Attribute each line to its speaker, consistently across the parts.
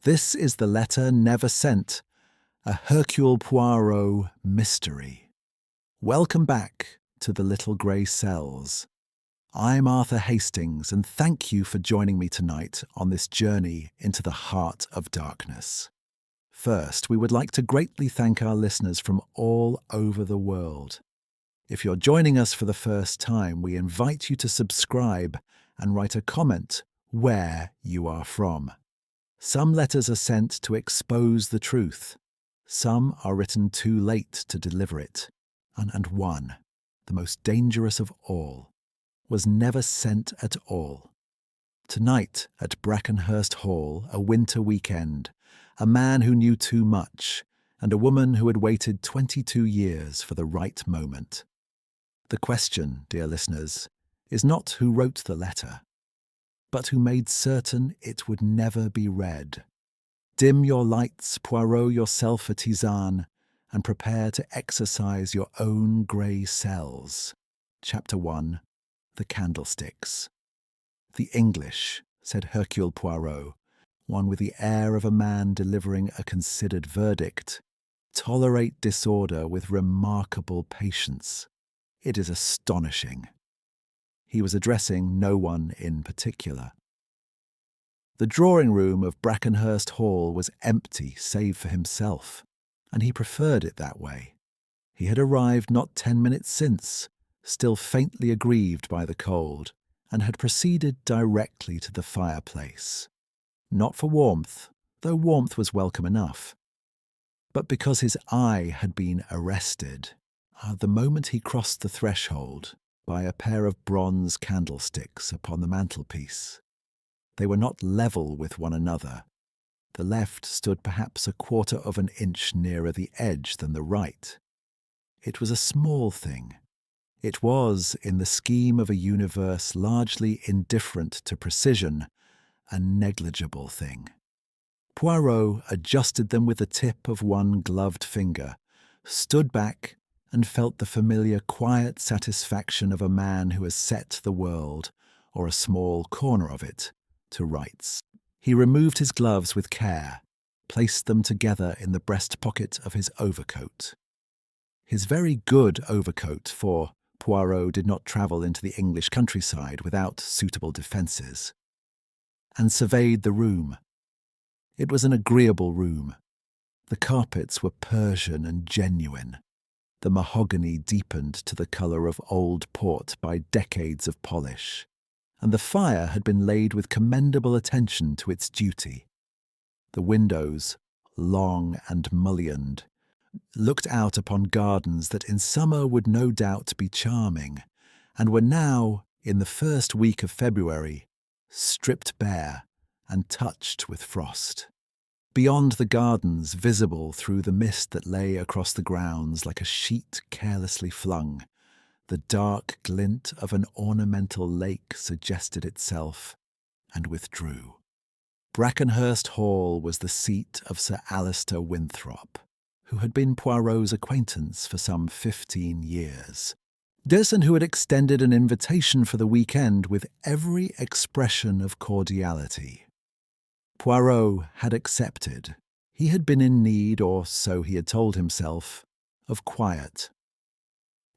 Speaker 1: This is the letter never sent, a Hercule Poirot mystery. Welcome back to the Little Grey Cells. I'm Arthur Hastings, and thank you for joining me tonight on this journey into the heart of darkness. First, we would like to greatly thank our listeners from all over the world. If you're joining us for the first time, we invite you to subscribe and write a comment where you are from. Some letters are sent to expose the truth. Some are written too late to deliver it. And one, the most dangerous of all, was never sent at all. Tonight at Brackenhurst Hall, a winter weekend, a man who knew too much and a woman who had waited 22 years for the right moment. The question, dear listeners, is not who wrote the letter, but who made certain it would never be read. Dim your lights, Poirot yourself a tisane, and prepare to exercise your own grey cells. Chapter 1. The Candlesticks. The English, said Hercule Poirot, one with the air of a man delivering a considered verdict, tolerate disorder with remarkable patience. It is astonishing. He was addressing no one in particular. The drawing-room of Brackenhurst Hall was empty save for himself, and he preferred it that way. He had arrived not 10 minutes since, still faintly aggrieved by the cold, and had proceeded directly to the fireplace. Not for warmth, though warmth was welcome enough, but because his eye had been arrested, the moment he crossed the threshold, by a pair of bronze candlesticks upon the mantelpiece. They were not level with one another. The left stood perhaps a quarter of an inch nearer the edge than the right. It was a small thing. It was, in the scheme of a universe largely indifferent to precision, a negligible thing. Poirot adjusted them with the tip of one gloved finger, stood back, and felt the familiar quiet satisfaction of a man who has set the world, or a small corner of it, to rights. He removed his gloves with care, placed them together in the breast pocket of his overcoat. His very good overcoat, for Poirot did not travel into the English countryside without suitable defences, and surveyed the room. It was an agreeable room. The carpets were Persian and genuine. The mahogany deepened to the colour of old port by decades of polish, and the fire had been laid with commendable attention to its duty. The windows, long and mullioned, looked out upon gardens that in summer would no doubt be charming, and were now, in the first week of February, stripped bare and touched with frost. Beyond the gardens, visible through the mist that lay across the grounds like a sheet carelessly flung, the dark glint of an ornamental lake suggested itself and withdrew. Brackenhurst Hall was the seat of Sir Alistair Winthrop, who had been Poirot's acquaintance for some 15 years. This, and who had extended an invitation for the weekend with every expression of cordiality. Poirot had accepted. He had been in need, or so he had told himself, of quiet.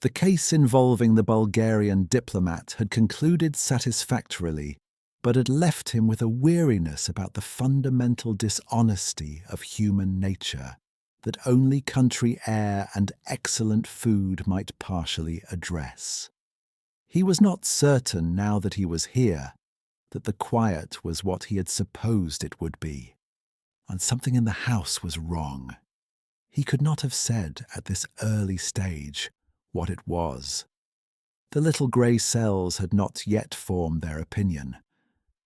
Speaker 1: The case involving the Bulgarian diplomat had concluded satisfactorily, but had left him with a weariness about the fundamental dishonesty of human nature that only country air and excellent food might partially address. He was not certain, now that he was here, that the quiet was what he had supposed it would be, and something in the house was wrong. He could not have said at this early stage what it was. The little grey cells had not yet formed their opinion,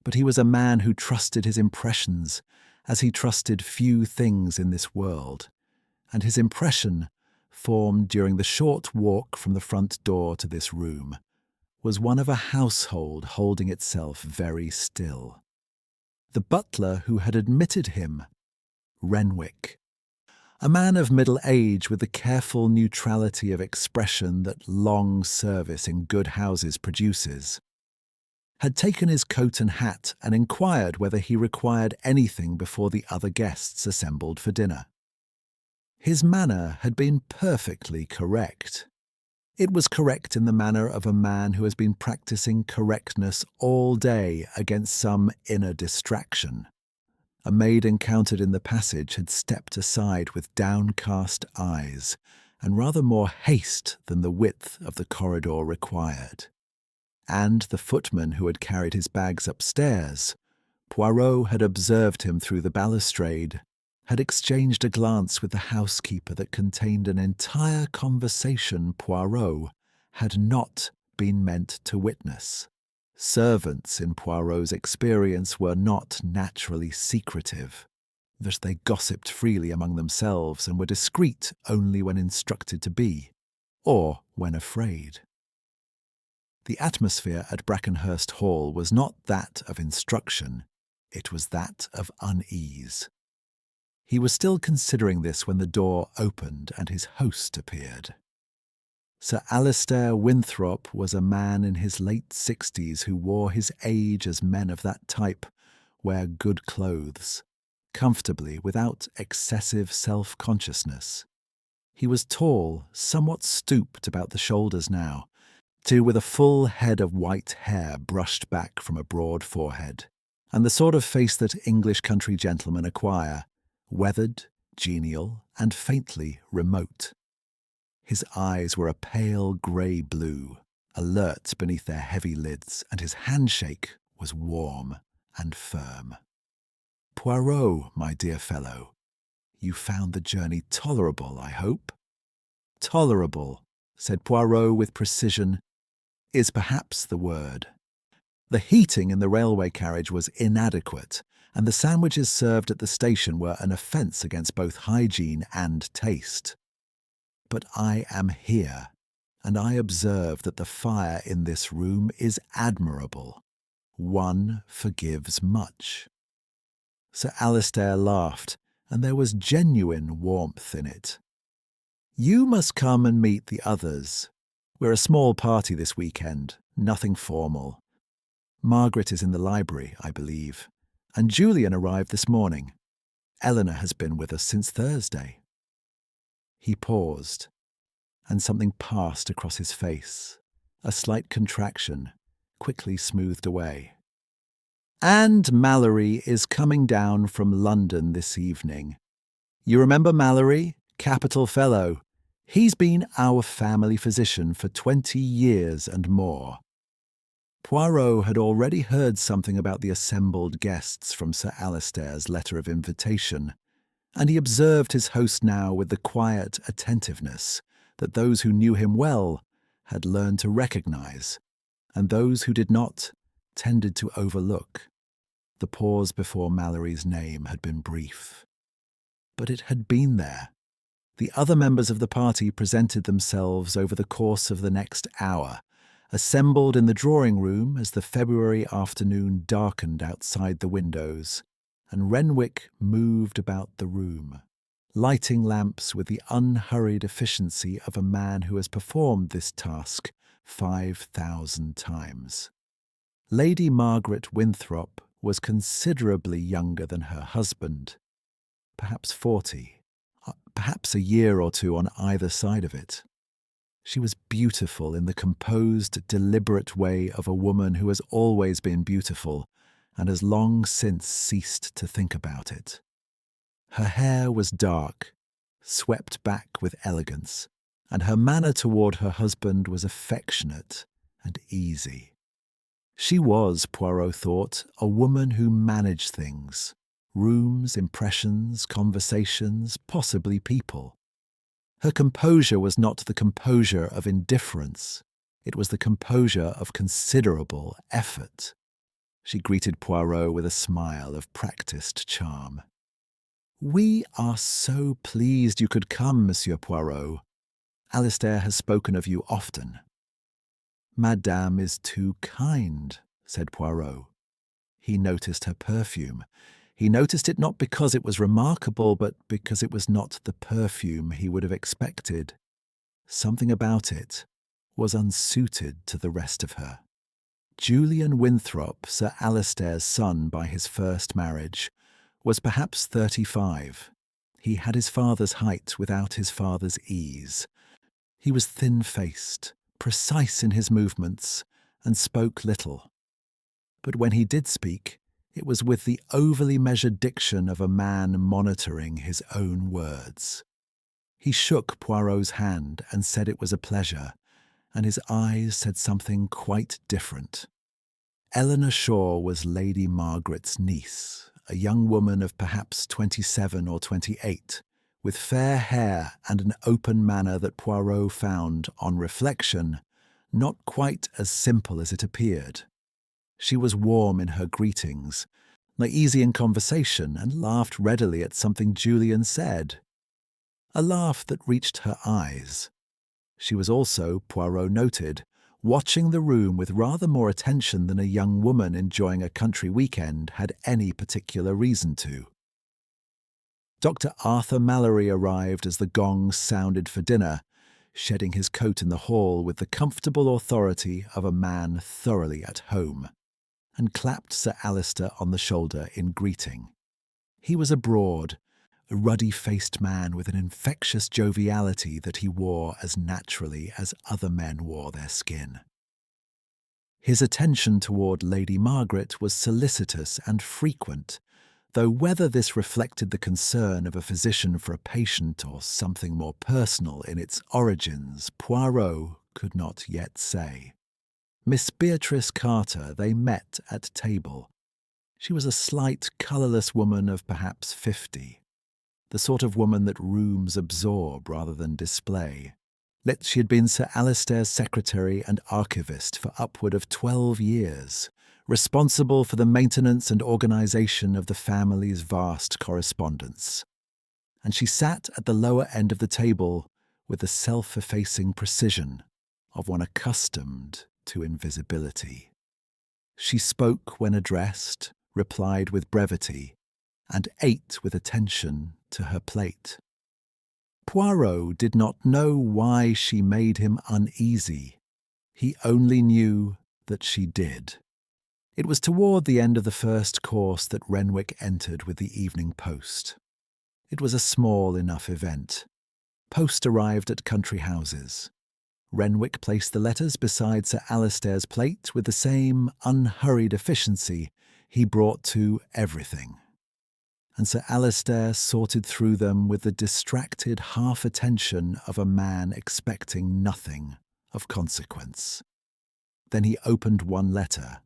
Speaker 1: but he was a man who trusted his impressions as he trusted few things in this world, and his impression, formed during the short walk from the front door to this room, was one of a household holding itself very still. The butler who had admitted him, Renwick, a man of middle age with the careful neutrality of expression that long service in good houses produces, had taken his coat and hat and inquired whether he required anything before the other guests assembled for dinner. His manner had been perfectly correct. It was correct in the manner of a man who has been practicing correctness all day against some inner distraction. A maid encountered in the passage had stepped aside with downcast eyes, and rather more haste than the width of the corridor required. And the footman who had carried his bags upstairs, Poirot had observed him through the balustrade, had exchanged a glance with the housekeeper that contained an entire conversation Poirot had not been meant to witness. Servants, in Poirot's experience, were not naturally secretive, that they gossiped freely among themselves and were discreet only when instructed to be, or when afraid. The atmosphere at Brackenhurst Hall was not that of instruction, it was that of unease. He was still considering this when the door opened and his host appeared. Sir Alistair Winthrop was a man in his late 60s who wore his age as men of that type wear good clothes, comfortably without excessive self-consciousness. He was tall, somewhat stooped about the shoulders now, with a full head of white hair brushed back from a broad forehead, and the sort of face that English country gentlemen acquire, weathered, genial, and faintly remote. His eyes were a pale grey blue, alert beneath their heavy lids, and his handshake was warm and firm. "Poirot, my dear fellow, you found the journey tolerable, I hope?" "Tolerable," said Poirot with precision, "is perhaps the word. The heating in the railway carriage was inadequate, and the sandwiches served at the station were an offence against both hygiene and taste. But I am here, and I observe that the fire in this room is admirable. One forgives much." Sir Alistair laughed, and there was genuine warmth in it. "You must come and meet the others. We're a small party this weekend, nothing formal. Margaret is in the library, I believe, and Julian arrived this morning. Eleanor has been with us since Thursday." He paused, and something passed across his face, a slight contraction, quickly smoothed away. "And Mallory is coming down from London this evening. You remember Mallory? Capital fellow. He's been our family physician for 20 years and more." Poirot had already heard something about the assembled guests from Sir Alistair's letter of invitation, and he observed his host now with the quiet attentiveness that those who knew him well had learned to recognize, and those who did not tended to overlook. The pause before Mallory's name had been brief, but it had been there. The other members of the party presented themselves over the course of the next hour, assembled in the drawing-room as the February afternoon darkened outside the windows, and Renwick moved about the room, lighting lamps with the unhurried efficiency of a man who has performed this task 5,000 times. Lady Margaret Winthrop was considerably younger than her husband, perhaps 40, perhaps a year or two on either side of it. She was beautiful in the composed, deliberate way of a woman who has always been beautiful and has long since ceased to think about it. Her hair was dark, swept back with elegance, and her manner toward her husband was affectionate and easy. She was, Poirot thought, a woman who managed things: rooms, impressions, conversations, possibly people. Her composure was not the composure of indifference. It was the composure of considerable effort. She greeted Poirot with a smile of practised charm. "We are so pleased you could come, Monsieur Poirot. Alistair has spoken of you often." "Madame is too kind," said Poirot. He noticed her perfume. He noticed it not because it was remarkable, but because it was not the perfume he would have expected. Something about it was unsuited to the rest of her. Julian Winthrop, Sir Alistair's son by his first marriage, was perhaps 35. He had his father's height without his father's ease. He was thin-faced, precise in his movements, and spoke little. But when he did speak, it was with the overly measured diction of a man monitoring his own words. He shook Poirot's hand and said it was a pleasure, and his eyes said something quite different. Eleanor Shaw was Lady Margaret's niece, a young woman of perhaps 27 or 28, with fair hair and an open manner that Poirot found, on reflection, not quite as simple as it appeared. She was warm in her greetings, easy in conversation, and laughed readily at something Julian said. A laugh that reached her eyes. She was also, Poirot noted, watching the room with rather more attention than a young woman enjoying a country weekend had any particular reason to. Dr. Arthur Mallory arrived as the gongs sounded for dinner, shedding his coat in the hall with the comfortable authority of a man thoroughly at home, and clapped Sir Alistair on the shoulder in greeting. He was abroad, a ruddy-faced man with an infectious joviality that he wore as naturally as other men wore their skin. His attention toward Lady Margaret was solicitous and frequent, though whether this reflected the concern of a physician for a patient or something more personal in its origins, Poirot could not yet say. Miss Beatrice Carter they met at table. She was a slight, colourless woman of perhaps 50, the sort of woman that rooms absorb rather than display. Yet she had been Sir Alistair's secretary and archivist for upward of 12 years, responsible for the maintenance and organisation of the family's vast correspondence. And she sat at the lower end of the table with the self-effacing precision of one accustomed to invisibility. She spoke when addressed, replied with brevity, and ate with attention to her plate. Poirot did not know why she made him uneasy. He only knew that she did. It was toward the end of the first course that Renwick entered with the evening post. It was a small enough event. Post arrived at country houses. Renwick placed the letters beside Sir Alistair's plate with the same unhurried efficiency he brought to everything. And Sir Alistair sorted through them with the distracted half-attention of a man expecting nothing of consequence. Then he opened one letter,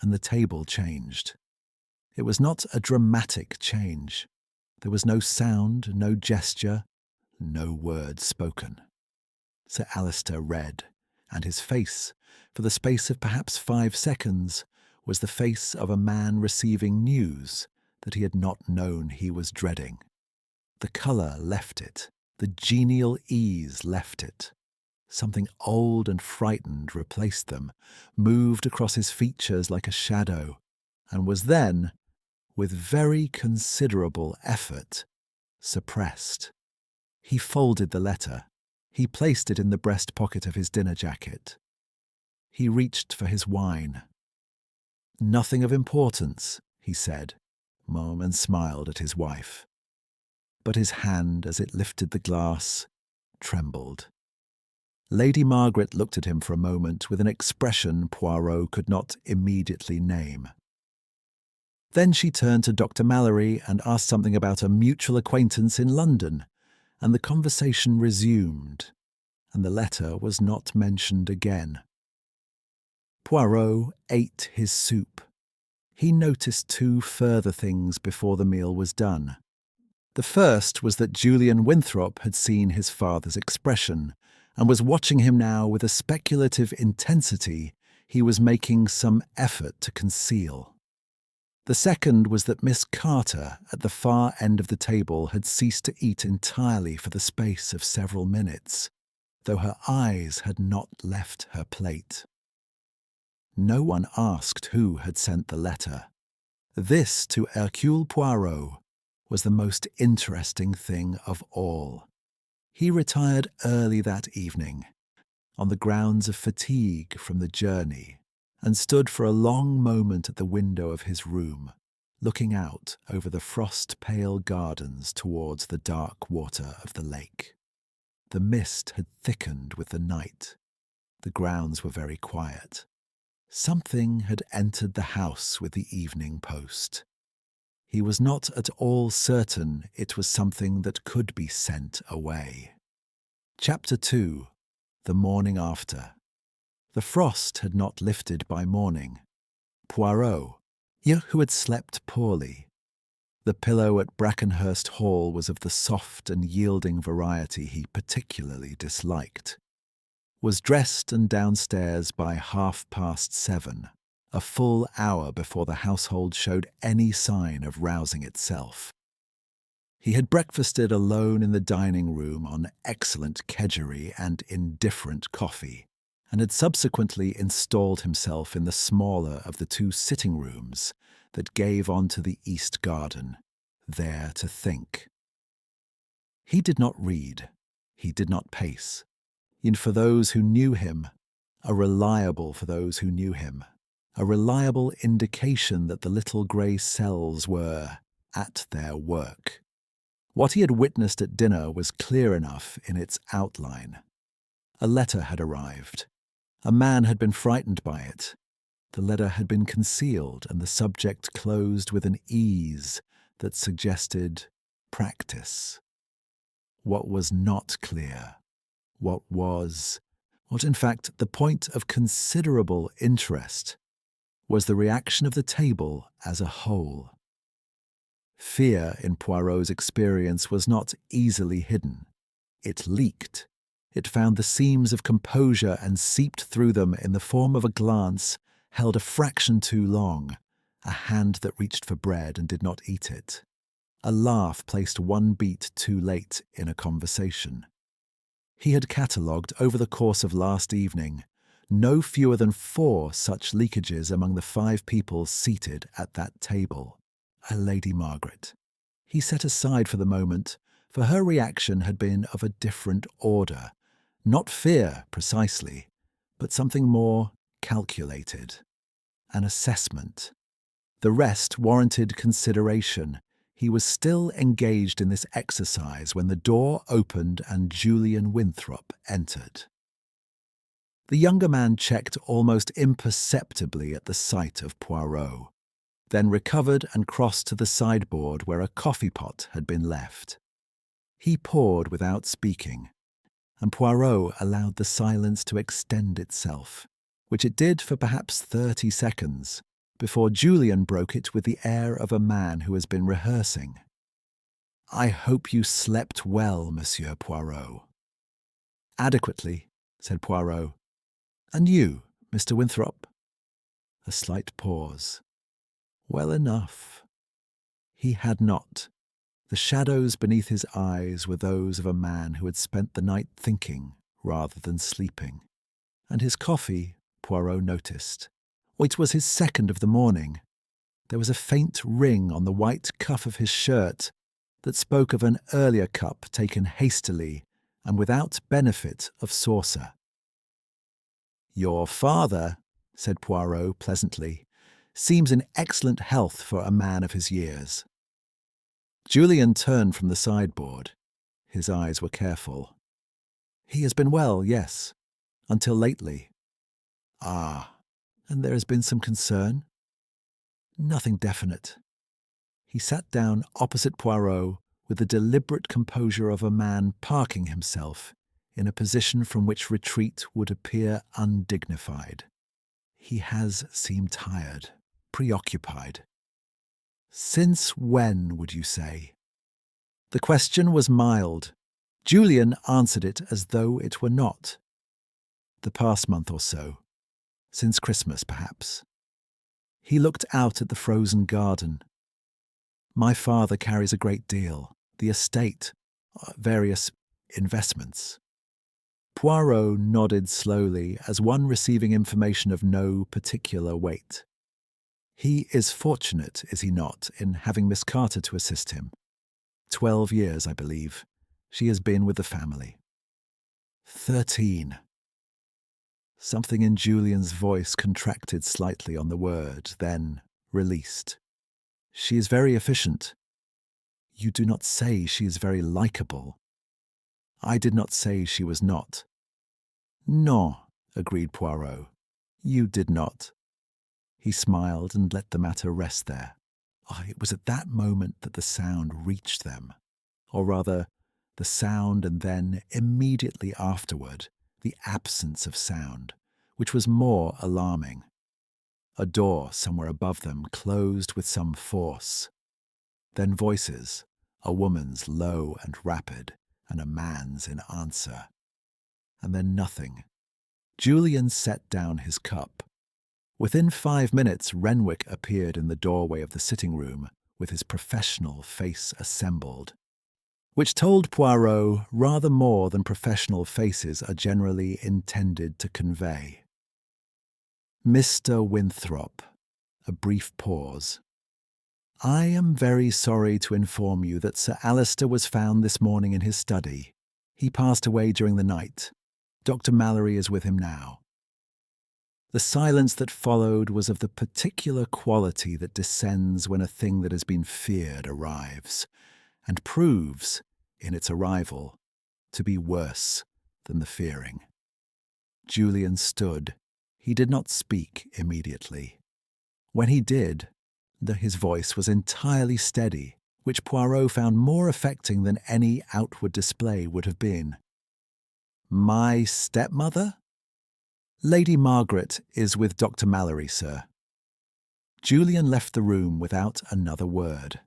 Speaker 1: and the table changed. It was not a dramatic change. There was no sound, no gesture, no word spoken. Sir Alistair read, and his face, for the space of perhaps 5 seconds, was the face of a man receiving news that he had not known he was dreading. The colour left it, the genial ease left it. Something old and frightened replaced them, moved across his features like a shadow, and was then, with very considerable effort, suppressed. He folded the letter. He placed it in the breast pocket of his dinner jacket. He reached for his wine. "Nothing of importance," he said, and smiled at his wife. But his hand, as it lifted the glass, trembled. Lady Margaret looked at him for a moment with an expression Poirot could not immediately name. Then she turned to Dr. Mallory and asked something about a mutual acquaintance in London, and the conversation resumed, and the letter was not mentioned again. Poirot ate his soup. He noticed 2 further things before the meal was done. The first was that Julian Winthrop had seen his father's expression, and was watching him now with a speculative intensity he was making some effort to conceal. The second was that Miss Carter, at the far end of the table, had ceased to eat entirely for the space of several minutes, though her eyes had not left her plate. No one asked who had sent the letter. This, to Hercule Poirot, was the most interesting thing of all. He retired early that evening, on the grounds of fatigue from the journey and stood for a long moment at the window of his room, looking out over the frost-pale gardens towards the dark water of the lake. The mist had thickened with the night. The grounds were very quiet. Something had entered the house with the evening post. He was not at all certain it was something that could be sent away. Chapter 2. The morning after. The frost had not lifted by morning. Poirot, who had slept poorly. The pillow at Brackenhurst Hall was of the soft and yielding variety he particularly disliked. Was dressed and downstairs by 7:30, a full hour before the household showed any sign of rousing itself. He had breakfasted alone in the dining room on excellent kedgeree and indifferent coffee, and had subsequently installed himself in the smaller of the two sitting rooms that gave onto the east garden, there to think. He did not read, he did not pace, yet for those who knew him, a reliable indication that the little grey cells were at their work. What he had witnessed at dinner was clear enough in its outline. A letter had arrived. A man had been frightened by it. The letter had been concealed and the subject closed with an ease that suggested practice. What was not clear, what in fact the point of considerable interest, was the reaction of the table as a whole. Fear, in Poirot's experience, was not easily hidden. It leaked. It found the seams of composure and seeped through them in the form of a glance held a fraction too long, a hand that reached for bread and did not eat it, a laugh placed one beat too late in a conversation. He had catalogued, over the course of last evening, no fewer than 4 such leakages among the 5 people seated at that table. A Lady Margaret. He set aside for the moment, for her reaction had been of a different order, not fear precisely, but something more calculated, an assessment. The rest warranted consideration. He was still engaged in this exercise when the door opened and Julian Winthrop entered. The younger man checked almost imperceptibly at the sight of Poirot, then recovered and crossed to the sideboard where a coffee pot had been left. He poured without speaking, and Poirot allowed the silence to extend itself, which it did for perhaps 30 seconds, before Julian broke it with the air of a man who has been rehearsing. "I hope you slept well, Monsieur Poirot." "Adequately," said Poirot. "And you, Mr. Winthrop?" A slight pause. "Well enough." He had not. The shadows beneath his eyes were those of a man who had spent the night thinking rather than sleeping. And his coffee, Poirot noticed. It was his second of the morning. There was a faint ring on the white cuff of his shirt that spoke of an earlier cup taken hastily and without benefit of saucer. "Your father," said Poirot pleasantly, "seems in excellent health for a man of his years." Julian turned from the sideboard. His eyes were careful. "He has been well, yes, until lately." "Ah, and there has been some concern?" "Nothing definite." He sat down opposite Poirot with the deliberate composure of a man parking himself in a position from which retreat would appear undignified. "He has seemed tired, preoccupied." "Since when, would you say?" The question was mild. Julian answered it as though it were not. "The past month or so. Since Christmas, perhaps." He looked out at the frozen garden. "My father carries a great deal. The estate, various investments." Poirot nodded slowly, as one receiving information of no particular weight. "He is fortunate, is he not, in having Miss Carter to assist him? 12 years, I believe. She has been with the family." 13. Something in Julian's voice contracted slightly on the word, then released. She is very efficient. You do not say she is very likable. I did not say she was not. Non, agreed Poirot. You did not. He smiled and let the matter rest there. It was at that moment that the sound reached them. Or rather, the sound and then, immediately afterward, the absence of sound, which was more alarming. A door somewhere above them closed with some force. Then voices, a woman's low and rapid, and a man's in answer. And then nothing. Julian set down his cup. Within 5 minutes, Renwick appeared in the doorway of the sitting room with his professional face assembled, which told Poirot rather more than professional faces are generally intended to convey. Mr. Winthrop. A brief pause. I am very sorry to inform you that Sir Alister was found this morning in his study. He passed away during the night. Dr. Mallory is with him now. The silence that followed was of the particular quality that descends when a thing that has been feared arrives, and proves, in its arrival, to be worse than the fearing. Julian stood. He did not speak immediately. When he did, his voice was entirely steady, which Poirot found more affecting than any outward display would have been. My stepmother? Lady Margaret is with Dr. Mallory, sir. Julian left the room without another word.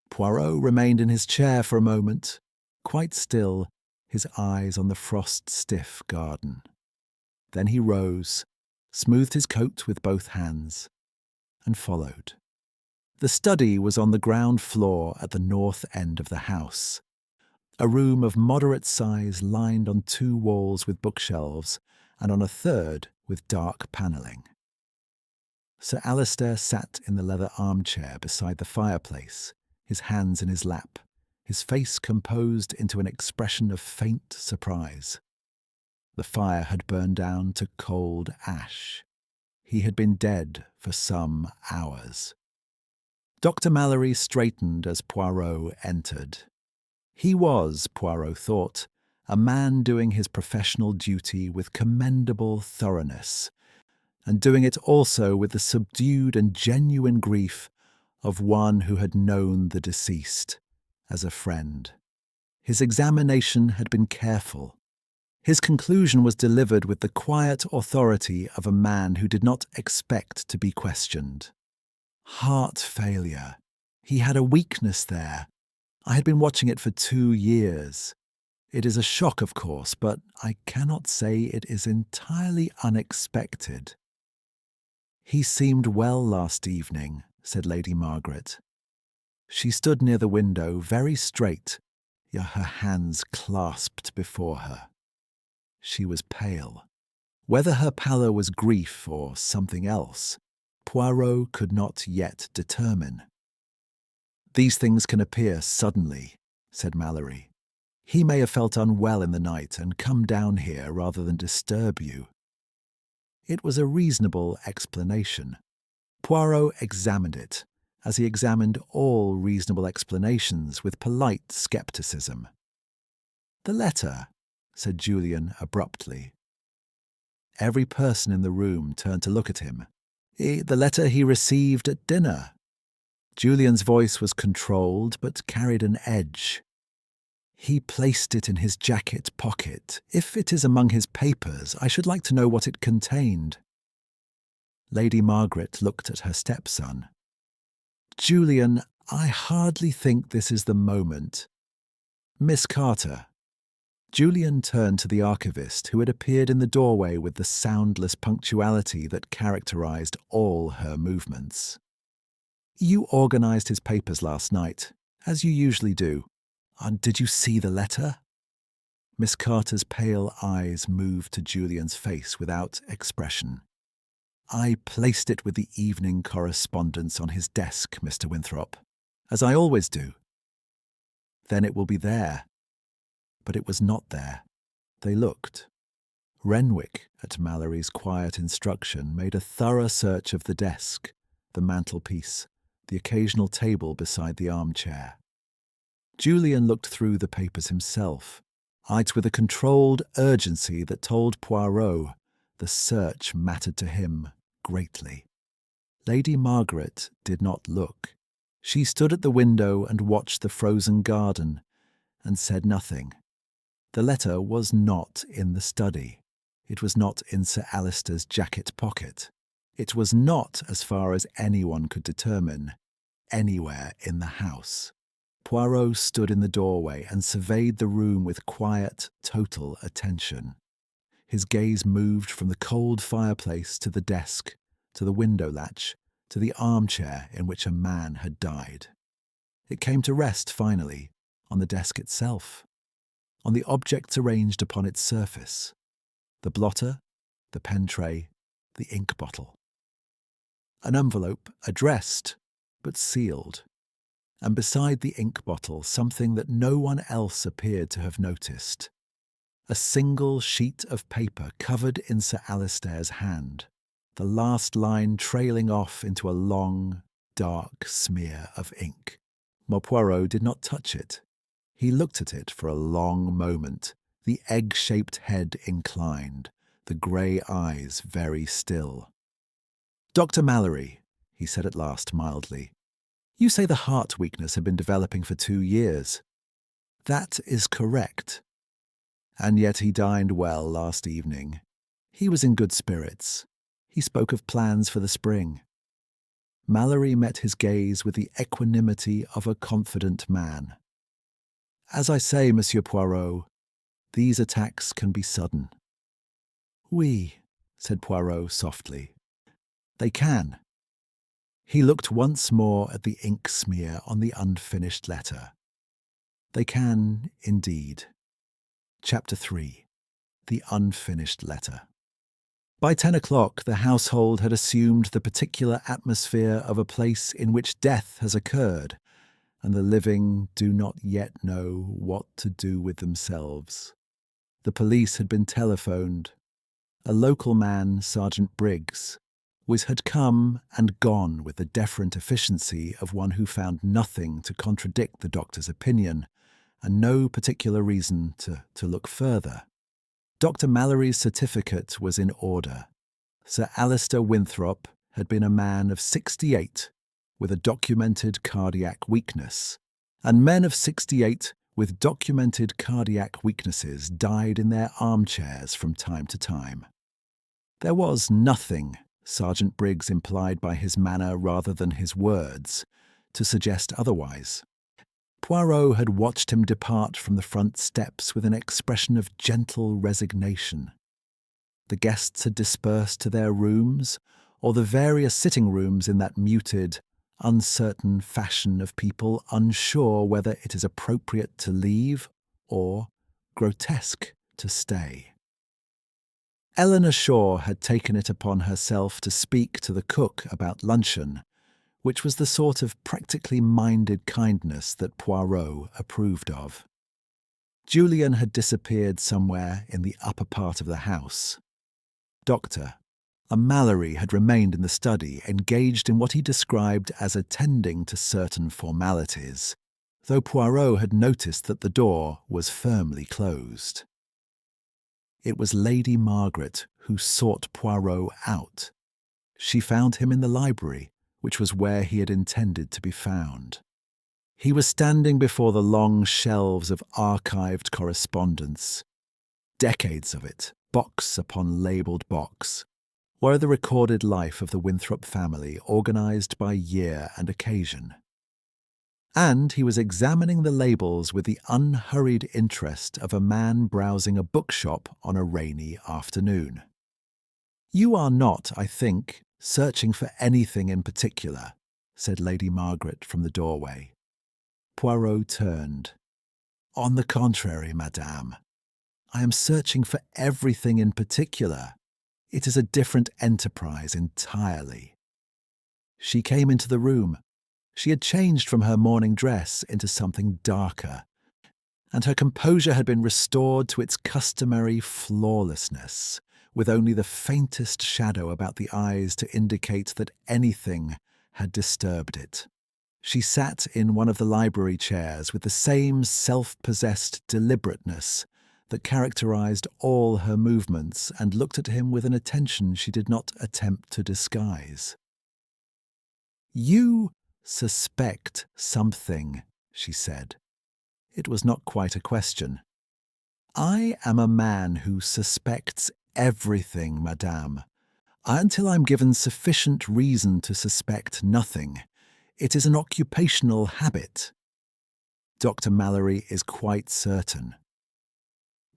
Speaker 1: Poirot remained in his chair for a moment, quite still, his eyes on the frost-stiff garden. Then he rose, smoothed his coat with both hands, and followed. The study was on the ground floor at the north end of the house, a room of moderate size lined on 2 walls with bookshelves, and on a third with dark panelling. Sir Alister sat in the leather armchair beside the fireplace, his hands in his lap, his face composed into an expression of faint surprise. The fire had burned down to cold ash. He had been dead for some hours. Dr. Mallory straightened as Poirot entered. He was, Poirot thought, a man doing his professional duty with commendable thoroughness, and doing it also with the subdued and genuine grief of one who had known the deceased as a friend. His examination had been careful. His conclusion was delivered with the quiet authority of a man who did not expect to be questioned. Heart failure. He had a weakness there. I had been watching it for 2 years. It is a shock, of course, but I cannot say it is entirely unexpected. He seemed well last evening, said Lady Margaret. She stood near the window, very straight, her hands clasped before her. She was pale. Whether her pallor was grief or something else, Poirot could not yet determine. These things can appear suddenly, said Mallory. He may have felt unwell in the night and come down here rather than disturb you. It was a reasonable explanation. Poirot examined it, as he examined all reasonable explanations with polite scepticism. The letter, said Julian abruptly. Every person in the room turned to look at him. The letter he received at dinner. Julian's voice was controlled but carried an edge. He placed it in his jacket pocket. If it is among his papers, I should like to know what it contained. Lady Margaret looked at her stepson. Julian, I hardly think this is the moment. Miss Carter. Julian turned to the archivist, who had appeared in the doorway with the soundless punctuality that characterized all her movements. You organized his papers last night, as you usually do. Did you see the letter? Miss Carter's pale eyes moved to Julian's face without expression. I placed it with the evening correspondence on his desk, Mr. Winthrop, as I always do. Then it will be there. But it was not there. They looked. Renwick, at Mallory's quiet instruction, made a thorough search of the desk, the mantelpiece, the occasional table beside the armchair. Julian looked through the papers himself, eyed with a controlled urgency that told Poirot the search mattered to him greatly. Lady Margaret did not look. She stood at the window and watched the frozen garden and said nothing. The letter was not in the study. It was not in Sir Alister's jacket pocket. It was not, as far as anyone could determine, anywhere in the house. Poirot stood in the doorway and surveyed the room with quiet, total attention. His gaze moved from the cold fireplace to the desk, to the window latch, to the armchair in which a man had died. It came to rest, finally, on the desk itself, on the objects arranged upon its surface: the blotter, the pen tray, the ink bottle. An envelope addressed, but sealed, and beside the ink bottle something that no one else appeared to have noticed: a single sheet of paper covered in Sir Alister's hand, the last line trailing off into a long, dark smear of ink. Poirot did not touch it. He looked at it for a long moment, the egg-shaped head inclined, the grey eyes very still. "Dr. Mallory," he said at last mildly, "you say the heart weakness had been developing for 2 years. That is correct. And yet he dined well last evening. He was in good spirits. He spoke of plans for the spring." Mallory met his gaze with the equanimity of a confident man. "As I say, Monsieur Poirot, these attacks can be sudden." "Oui," said Poirot softly. "They can." He looked once more at the ink smear on the unfinished letter. "They can, indeed." Chapter 3. The Unfinished Letter. By 10 o'clock, the household had assumed the particular atmosphere of a place in which death has occurred, and the living do not yet know what to do with themselves. The police had been telephoned. A local man, Sergeant Briggs, had come and gone with the deferent efficiency of one who found nothing to contradict the doctor's opinion, and no particular reason to look further. Dr. Mallory's certificate was in order. Sir Alister Winthrop had been a man of 68 with a documented cardiac weakness, and men of 68 with documented cardiac weaknesses died in their armchairs from time to time. There was nothing, Sergeant Briggs implied by his manner rather than his words, to suggest otherwise. Poirot had watched him depart from the front steps with an expression of gentle resignation. The guests had dispersed to their rooms, or the various sitting rooms in that muted, uncertain fashion of people unsure whether it is appropriate to leave or grotesque to stay. Eleanor Shaw had taken it upon herself to speak to the cook about luncheon, which was the sort of practically minded kindness that Poirot approved of. Julian had disappeared somewhere in the upper part of the house. A Mallory had remained in the study, engaged in what he described as attending to certain formalities, though Poirot had noticed that the door was firmly closed. It was Lady Margaret who sought Poirot out. She found him in the library, which was where he had intended to be found. He was standing before the long shelves of archived correspondence. Decades of it, box upon labelled box, were the recorded life of the Winthrop family, organised by year and occasion. And he was examining the labels with the unhurried interest of a man browsing a bookshop on a rainy afternoon. "You are not, I think, searching for anything in particular," said Lady Margaret from the doorway. Poirot turned. "On the contrary, madame, I am searching for everything in particular. It is a different enterprise entirely." She came into the room. She had changed from her morning dress into something darker. and her composure had been restored to its customary flawlessness, with only the faintest shadow about the eyes to indicate that anything had disturbed it. She sat in one of the library chairs with the same self-possessed deliberateness that characterized all her movements and looked at him with an attention she did not attempt to disguise. "You suspect something," she said. It was not quite a question. "I am a man who suspects everything, madame. Until I'm given sufficient reason to suspect nothing. It is an occupational habit." Dr. Mallory is quite certain.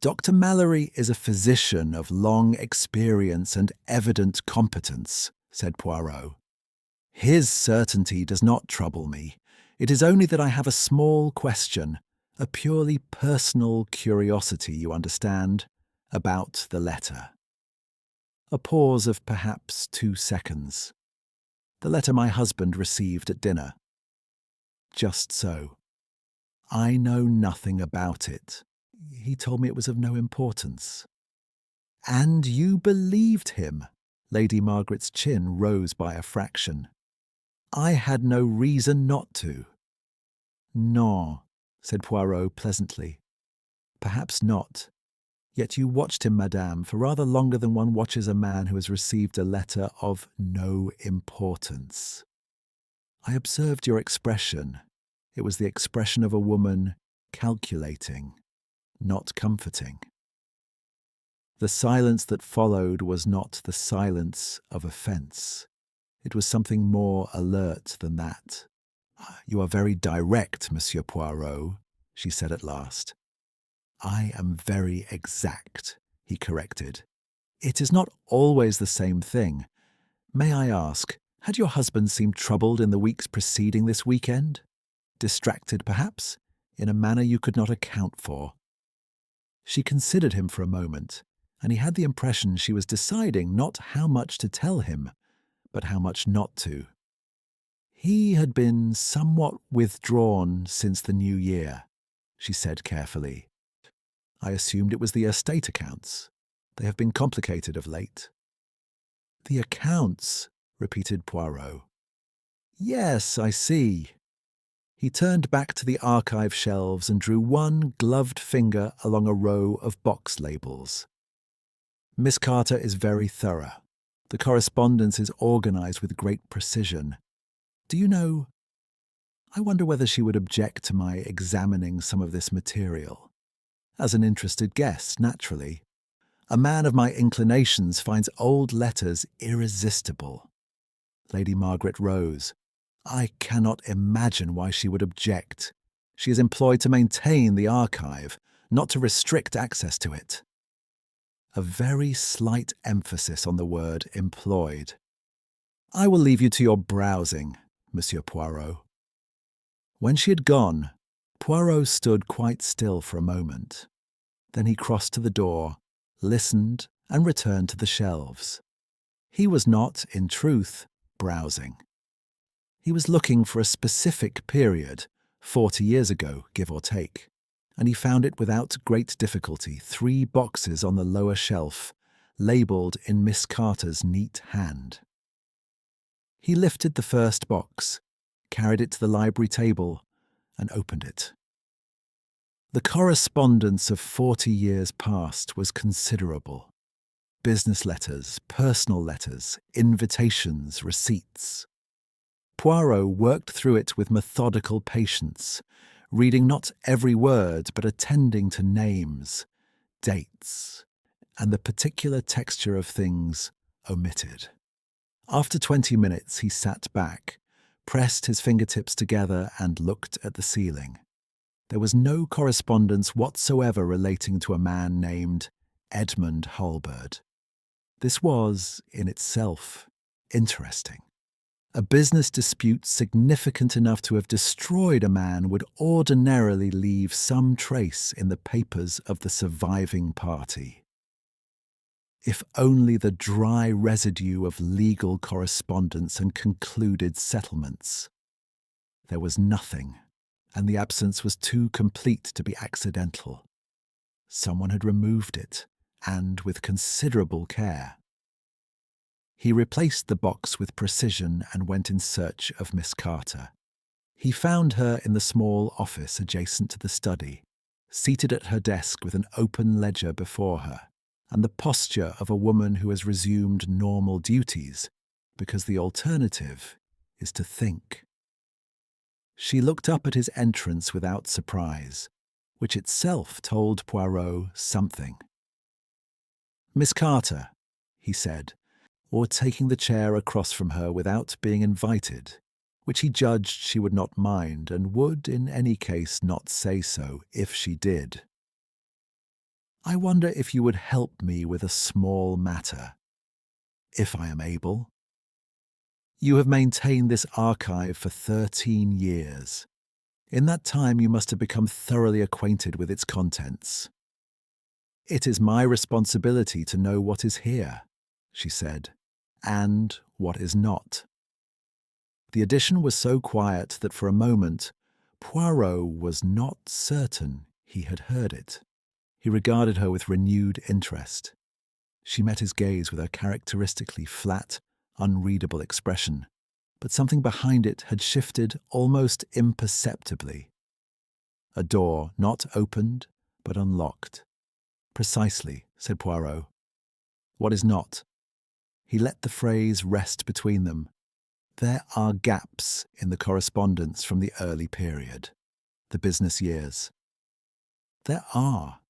Speaker 1: "Dr. Mallory is a physician of long experience and evident competence," said Poirot. "His certainty does not trouble me. It is only that I have a small question, a purely personal curiosity, you understand, about the letter." A pause of perhaps 2 seconds. "The letter my husband received at dinner." "Just so. I know nothing about it. He told me it was of no importance." "And you believed him?" Lady Margaret's chin rose by a fraction. "I had no reason not to." "Non," said Poirot pleasantly. "Perhaps not. Yet you watched him, madame, for rather longer than one watches a man who has received a letter of no importance. I observed your expression. It was the expression of a woman calculating, not comforting." The silence that followed was not the silence of offence. It was something more alert than that. "You are very direct, Monsieur Poirot," she said at last. "I am very exact," he corrected. "It is not always the same thing. May I ask, had your husband seemed troubled in the weeks preceding this weekend? Distracted, perhaps, in a manner you could not account for?" She considered him for a moment, and he had the impression she was deciding not how much to tell him, but how much not to. "He had been somewhat withdrawn since the New Year," she said carefully. "I assumed it was the estate accounts. They have been complicated of late." "The accounts," repeated Poirot. "Yes, I see." He turned back to the archive shelves and drew one gloved finger along a row of box labels. "Miss Carter is very thorough. The correspondence is organized with great precision. Do you know, I wonder whether she would object to my examining some of this material. As an interested guest, naturally. A man of my inclinations finds old letters irresistible." Lady Margaret rose. "I cannot imagine why she would object. She is employed to maintain the archive, not to restrict access to it." A very slight emphasis on the word employed. "I will leave you to your browsing, Monsieur Poirot." When she had gone, Poirot stood quite still for a moment. Then he crossed to the door, listened, and returned to the shelves. He was not, in truth, browsing. He was looking for a specific period, 40 years ago, give or take, and he found it without great difficulty, 3 boxes on the lower shelf, labelled in Miss Carter's neat hand. He lifted the first box, carried it to the library table, and opened it. The correspondence of 40 years past was considerable. Business letters, personal letters, invitations, receipts. Poirot worked through it with methodical patience, reading not every word but attending to names, dates, and the particular texture of things omitted. After 20 minutes he sat back, pressed his fingertips together and looked at the ceiling. There was no correspondence whatsoever relating to a man named Edmund Halberd. This was, in itself, interesting. A business dispute significant enough to have destroyed a man would ordinarily leave some trace in the papers of the surviving party. If only the dry residue of legal correspondence and concluded settlements. There was nothing, and the absence was too complete to be accidental. Someone had removed it, and with considerable care. He replaced the box with precision and went in search of Miss Carter. He found her in the small office adjacent to the study, seated at her desk with an open ledger before her, and the posture of a woman who has resumed normal duties, because the alternative is to think. She looked up at his entrance without surprise, which itself told Poirot something. "Miss Carter," he said, or taking the chair across from her without being invited, which he judged she would not mind and would in any case not say so if she did. "I wonder if you would help me with a small matter, if I am able. You have maintained this archive for 13 years. In that time you must have become thoroughly acquainted with its contents. It is my responsibility to know what is here," she said, "and what is not." The addition was so quiet that for a moment Poirot was not certain he had heard it. He regarded her with renewed interest. She met his gaze with her characteristically flat, unreadable expression, but something behind it had shifted almost imperceptibly. A door not opened, but unlocked. "Precisely," said Poirot. "What is not?" He let the phrase rest between them. "There are gaps in the correspondence from the early period, the business years." "There are."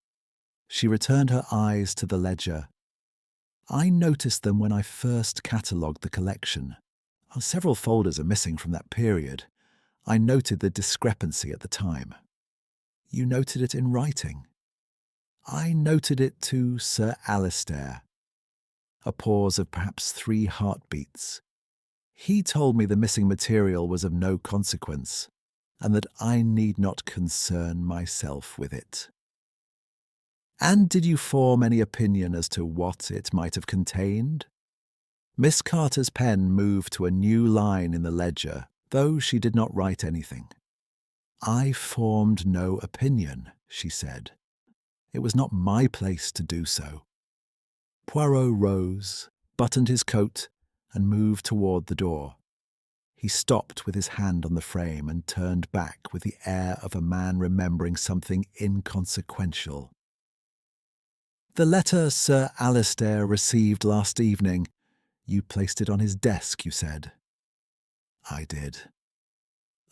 Speaker 1: She returned her eyes to the ledger. "I noticed them when I first catalogued the collection. Several folders are missing from that period. I noted the discrepancy at the time." "You noted it in writing?" "I noted it to Sir Alistair." A pause of perhaps 3 heartbeats. "He told me the missing material was of no consequence, and that I need not concern myself with it." "And did you form any opinion as to what it might have contained?" Miss Carter's pen moved to a new line in the ledger, though she did not write anything. "I formed no opinion," she said. "It was not my place to do so." Poirot rose, buttoned his coat, and moved toward the door. He stopped with his hand on the frame and turned back with the air of a man remembering something inconsequential. "The letter Sir Alistair received last evening. You placed it on his desk, you said." "I did."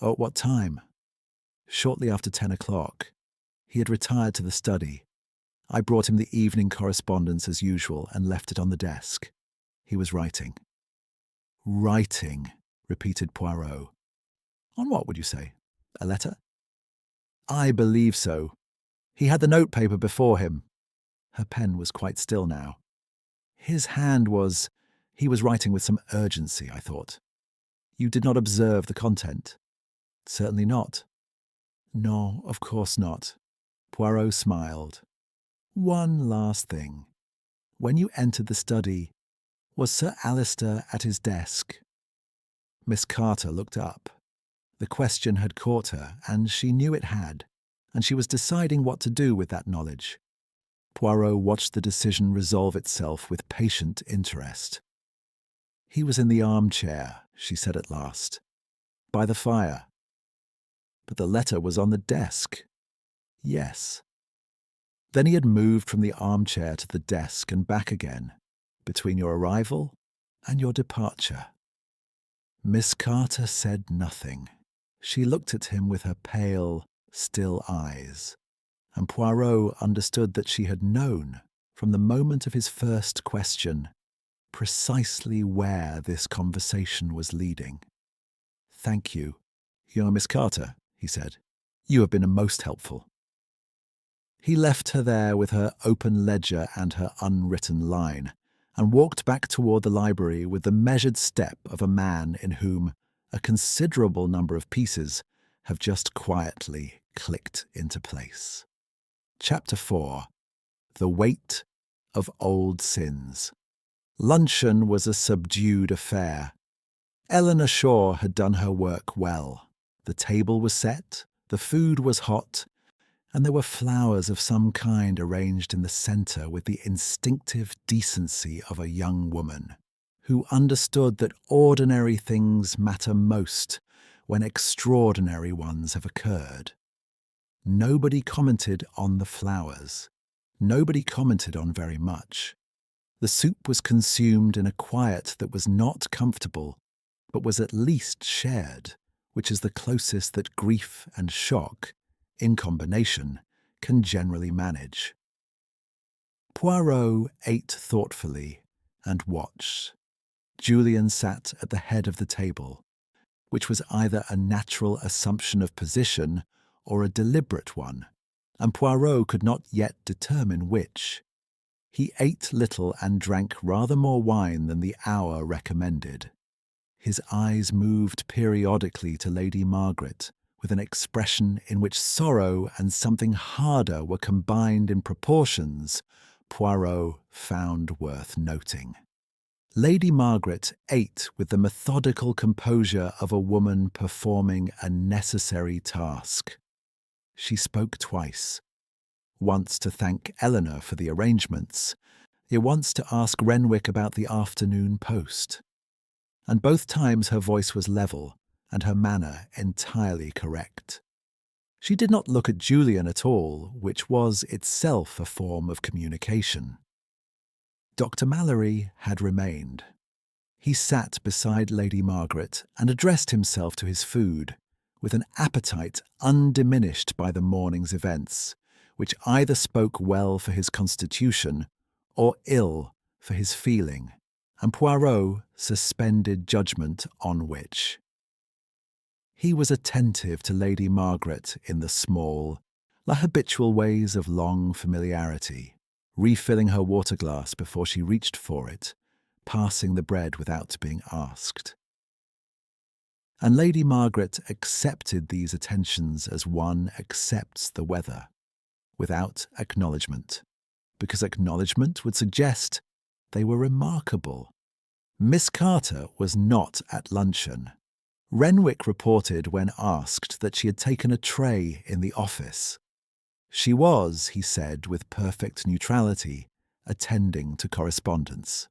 Speaker 1: "Oh, at what time?" "Shortly after 10 o'clock. He had retired to the study. I brought him the evening correspondence as usual and left it on the desk. He was writing." "Writing," repeated Poirot. "On what, would you say? A letter?" "I believe so. He had the notepaper before him." Her pen was quite still now. "His hand was— he was writing with some urgency, I thought." "You did not observe the content?" "Certainly not." "No, of course not." Poirot smiled. "One last thing. When you entered the study, was Sir Alistair at his desk?" Miss Carter looked up. The question had caught her, and she knew it had, and she was deciding what to do with that knowledge. Poirot watched the decision resolve itself with patient interest. "He was in the armchair," she said at last. "By the fire." "But the letter was on the desk." "Yes." "Then he had moved from the armchair to the desk and back again, between your arrival and your departure." Miss Carter said nothing. She looked at him with her pale, still eyes, and Poirot understood that she had known, from the moment of his first question, precisely where this conversation was leading. "Thank you. You are Miss Carter," he said. "You have been most helpful." He left her there with her open ledger and her unwritten line, and walked back toward the library with the measured step of a man in whom a considerable number of pieces have just quietly clicked into place. Chapter 4. The Weight of Old Sins. Luncheon was a subdued affair. Eleanor Shaw had done her work well. The table was set, The food was hot, and there were flowers of some kind arranged in the centre with the instinctive decency of a young woman, who understood that ordinary things matter most when extraordinary ones have occurred. Nobody commented on the flowers. Nobody commented on very much. The soup was consumed in a quiet that was not comfortable, but was at least shared, which is the closest that grief and shock, in combination, can generally manage. Poirot ate thoughtfully and watched. Julian sat at the head of the table, which was either a natural assumption of position or a deliberate one, and Poirot could not yet determine which. He ate little and drank rather more wine than the hour recommended. His eyes moved periodically to Lady Margaret, with an expression in which sorrow and something harder were combined in proportions Poirot found worth noting. Lady Margaret ate with the methodical composure of a woman performing a necessary task. She spoke twice, once to thank Eleanor for the arrangements, yet once to ask Renwick about the afternoon post. And both times her voice was level and her manner entirely correct. She did not look at Julian at all, which was itself a form of communication. Dr. Mallory had remained. He sat beside Lady Margaret and addressed himself to his food, with an appetite undiminished by the morning's events, which either spoke well for his constitution or ill for his feeling, and Poirot suspended judgment on which. He was attentive to Lady Margaret in the small, the habitual ways of long familiarity, refilling her water glass before she reached for it, passing the bread without being asked. And Lady Margaret accepted these attentions as one accepts the weather, without acknowledgement, because acknowledgement would suggest they were remarkable. Miss Carter was not at luncheon. Renwick reported when asked that she had taken a tray in the office. She was, he said with perfect neutrality, attending to correspondence.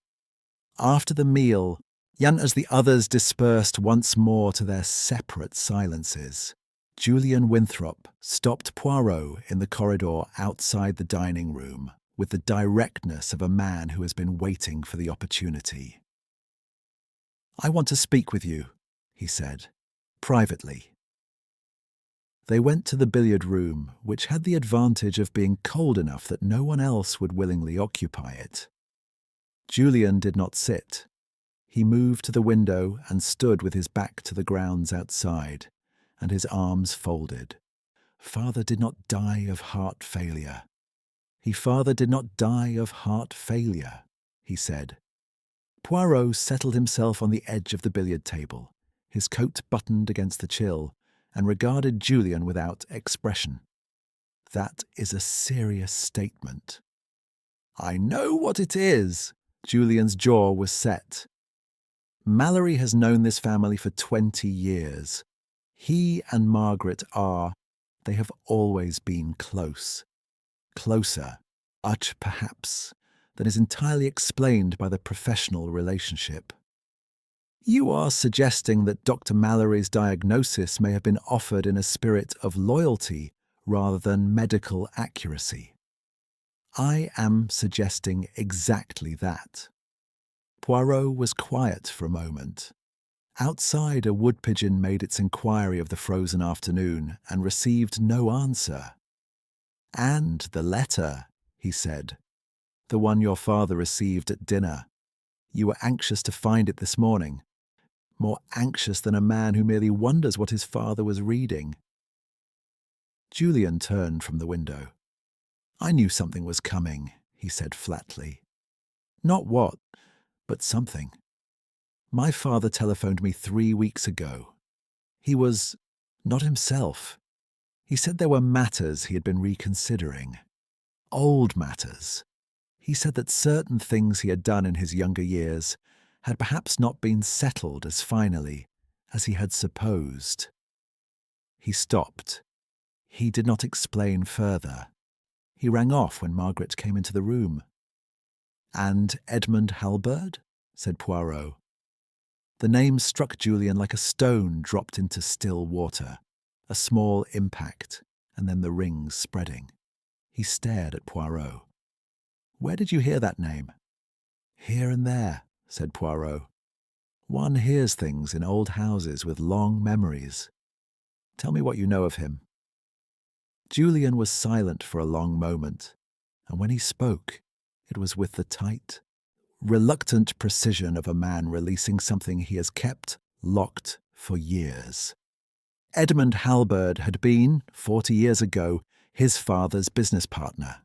Speaker 1: After the meal, as the others dispersed once more to their separate silences, Julian Winthrop stopped Poirot in the corridor outside the dining room with the directness of a man who has been waiting for the opportunity. "I want to speak with you," he said, "privately." They went to the billiard room, which had the advantage of being cold enough that no one else would willingly occupy it. Julian did not sit. He moved to the window and stood with his back to the grounds outside, and his arms folded. Father did not die of heart failure. Father did not die of heart failure, he said. Poirot settled himself on the edge of the billiard table, his coat buttoned against the chill, and regarded Julian without expression. "That is a serious statement." "I know what it is." Julian's jaw was set. "Mallory has known this family for 20 years. He and Margaret they have always been close. Closer, perhaps, than is entirely explained by the professional relationship." "You are suggesting that Dr. Mallory's diagnosis may have been offered in a spirit of loyalty rather than medical accuracy." "I am suggesting exactly that." Poirot was quiet for a moment. Outside, a wood pigeon made its inquiry of the frozen afternoon and received no answer. "And the letter," he said, "the one your father received at dinner. You were anxious to find it this morning. More anxious than a man who merely wonders what his father was reading." Julian turned from the window. "I knew something was coming," he said flatly. "Not what, but something. My father telephoned me 3 weeks ago. He was not himself. He said there were matters he had been reconsidering. Old matters. He said that certain things he had done in his younger years had perhaps not been settled as finally as he had supposed." He stopped, He did not explain further. He rang off when Margaret came into the room. "And Edmund Halberd?" said Poirot. The name struck Julian like a stone dropped into still water, a small impact, and then the rings spreading. He stared at Poirot. "Where did you hear that name?" "Here and there," said Poirot. "One hears things in old houses with long memories. Tell me what you know of him." Julian was silent for a long moment, and when he spoke, it was with the tight, reluctant precision of a man releasing something he has kept locked for years. Edmund Halberd had been, 40 years ago, his father's business partner.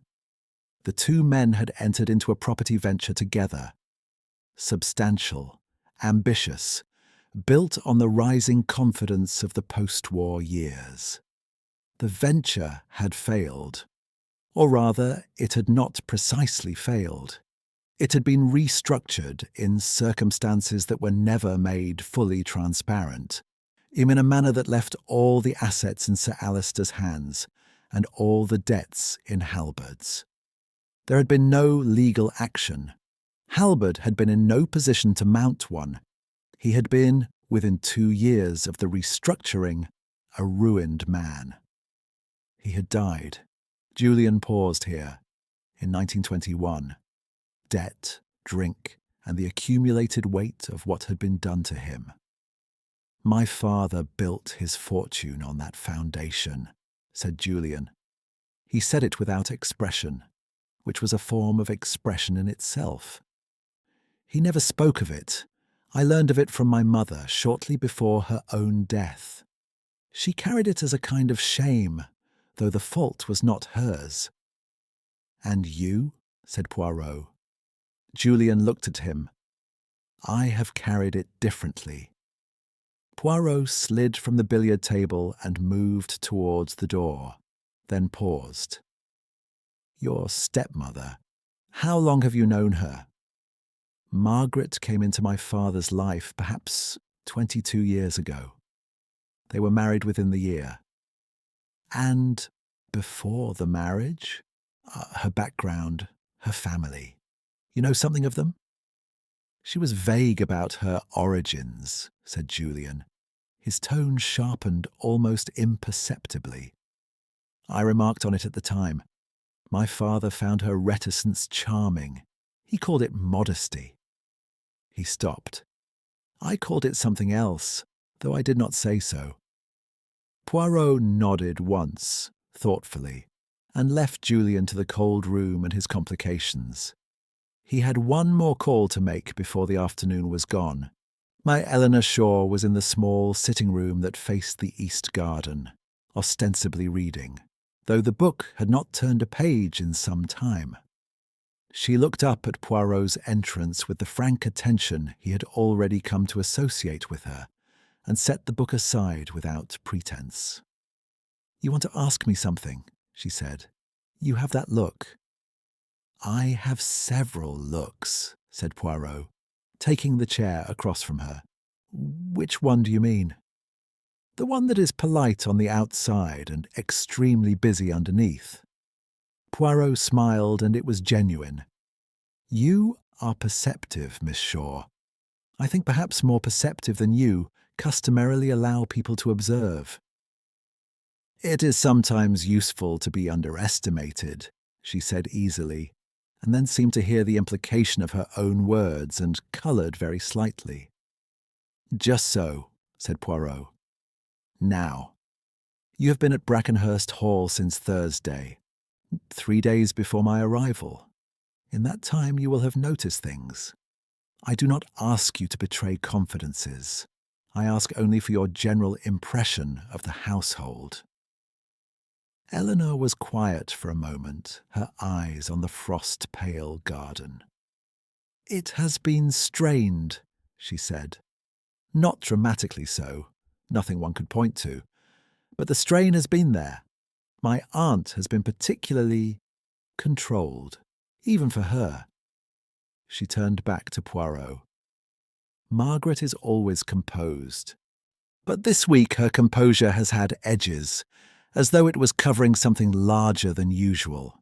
Speaker 1: The two men had entered into a property venture together. Substantial, ambitious, built on the rising confidence of the post-war years. The venture had failed, or rather, it had not precisely failed. It had been restructured in circumstances that were never made fully transparent, in a manner that left all the assets in Sir Alister's hands and all the debts in Halberd's. There had been no legal action. Halberd had been in no position to mount one. He had been, within 2 years of the restructuring, a ruined man. He had died. Julian paused here. In 1921. Debt, drink, and the accumulated weight of what had been done to him. "My father built his fortune on that foundation," said Julian. He said it without expression, which was a form of expression in itself. "He never spoke of it. I learned of it from my mother shortly before her own death. She carried it as a kind of shame, though the fault was not hers." "And you?" said Poirot. Julian looked at him. "I have carried it differently." Poirot slid from the billiard table and moved towards the door, then paused. "Your stepmother, how long have you known her?" "Margaret came into my father's life perhaps 22 years ago. They were married within the year." "And before the marriage?" Her background, her family. You know something of them?" "She was vague about her origins," said Julian. His tone sharpened almost imperceptibly. "I remarked on it at the time. My father found her reticence charming. He called it modesty." He stopped. "I called it something else, though I did not say so." Poirot nodded once, thoughtfully, and left Julian to the cold room and his complications. He had one more call to make before the afternoon was gone. My Eleanor Shaw was in the small sitting room that faced the east garden, ostensibly reading, though the book had not turned a page in some time. She looked up at Poirot's entrance with the frank attention he had already come to associate with her, and set the book aside without pretense. "You want to ask me something," she said. "You have that look." "I have several looks," said Poirot, taking the chair across from her. "Which one do you mean?" "The one that is polite on the outside and extremely busy underneath." Poirot smiled, and it was genuine. "You are perceptive, Miss Shaw. I think perhaps more perceptive than you customarily allow people to observe." "It is sometimes useful to be underestimated," she said easily, and then seemed to hear the implication of her own words and coloured very slightly. "Just so," said Poirot. "Now, you have been at Brackenhurst Hall since Thursday, 3 days before my arrival. In that time you will have noticed things. I do not ask you to betray confidences. I ask only for your general impression of the household." Eleanor was quiet for a moment, her eyes on the frost-pale garden. "It has been strained," she said. "Not dramatically so, nothing one could point to. But the strain has been there. My aunt has been particularly controlled, even for her." She turned back to Poirot. "Margaret is always composed. But this week her composure has had edges, as though it was covering something larger than usual.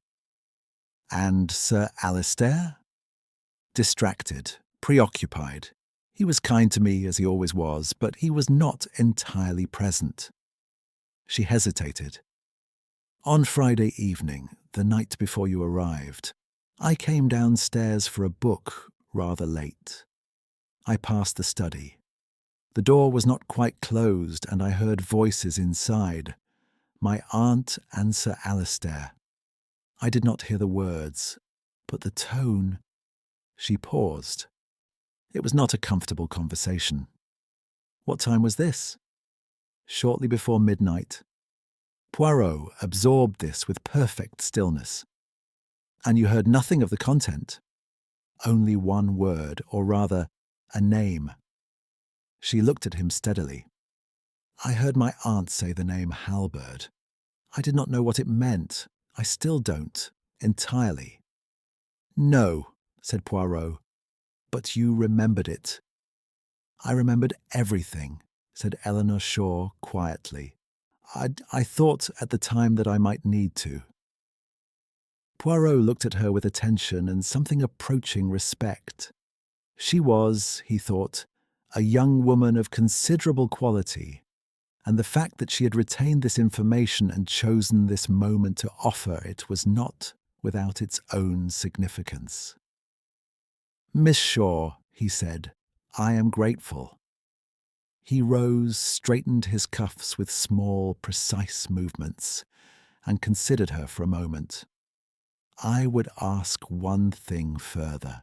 Speaker 1: And Sir Alistair? Distracted, preoccupied. He was kind to me, as he always was, but he was not entirely present. She hesitated. On Friday evening, the night before you arrived, I came downstairs for a book rather late. I passed the study. The door was not quite closed, and I heard voices inside. My aunt and Sir Alistair. I did not hear the words, but the tone. She paused. It was not a comfortable conversation. What time was this? Shortly before midnight. Poirot absorbed this with perfect stillness. And you heard nothing of the content? Only one word, or rather, a name. She looked at him steadily. I heard my aunt say the name Halberd. I did not know what it meant. I still don't, entirely. No, said Poirot, but you remembered it. I remembered everything, said Eleanor Shaw quietly. I thought at the time that I might need to. Poirot looked at her with attention and something approaching respect. She was, he thought, a young woman of considerable quality, and the fact that she had retained this information and chosen this moment to offer it was not without its own significance. Miss Shaw, he said, I am grateful. He rose, straightened his cuffs with small, precise movements, and considered her for a moment. I would ask one thing further.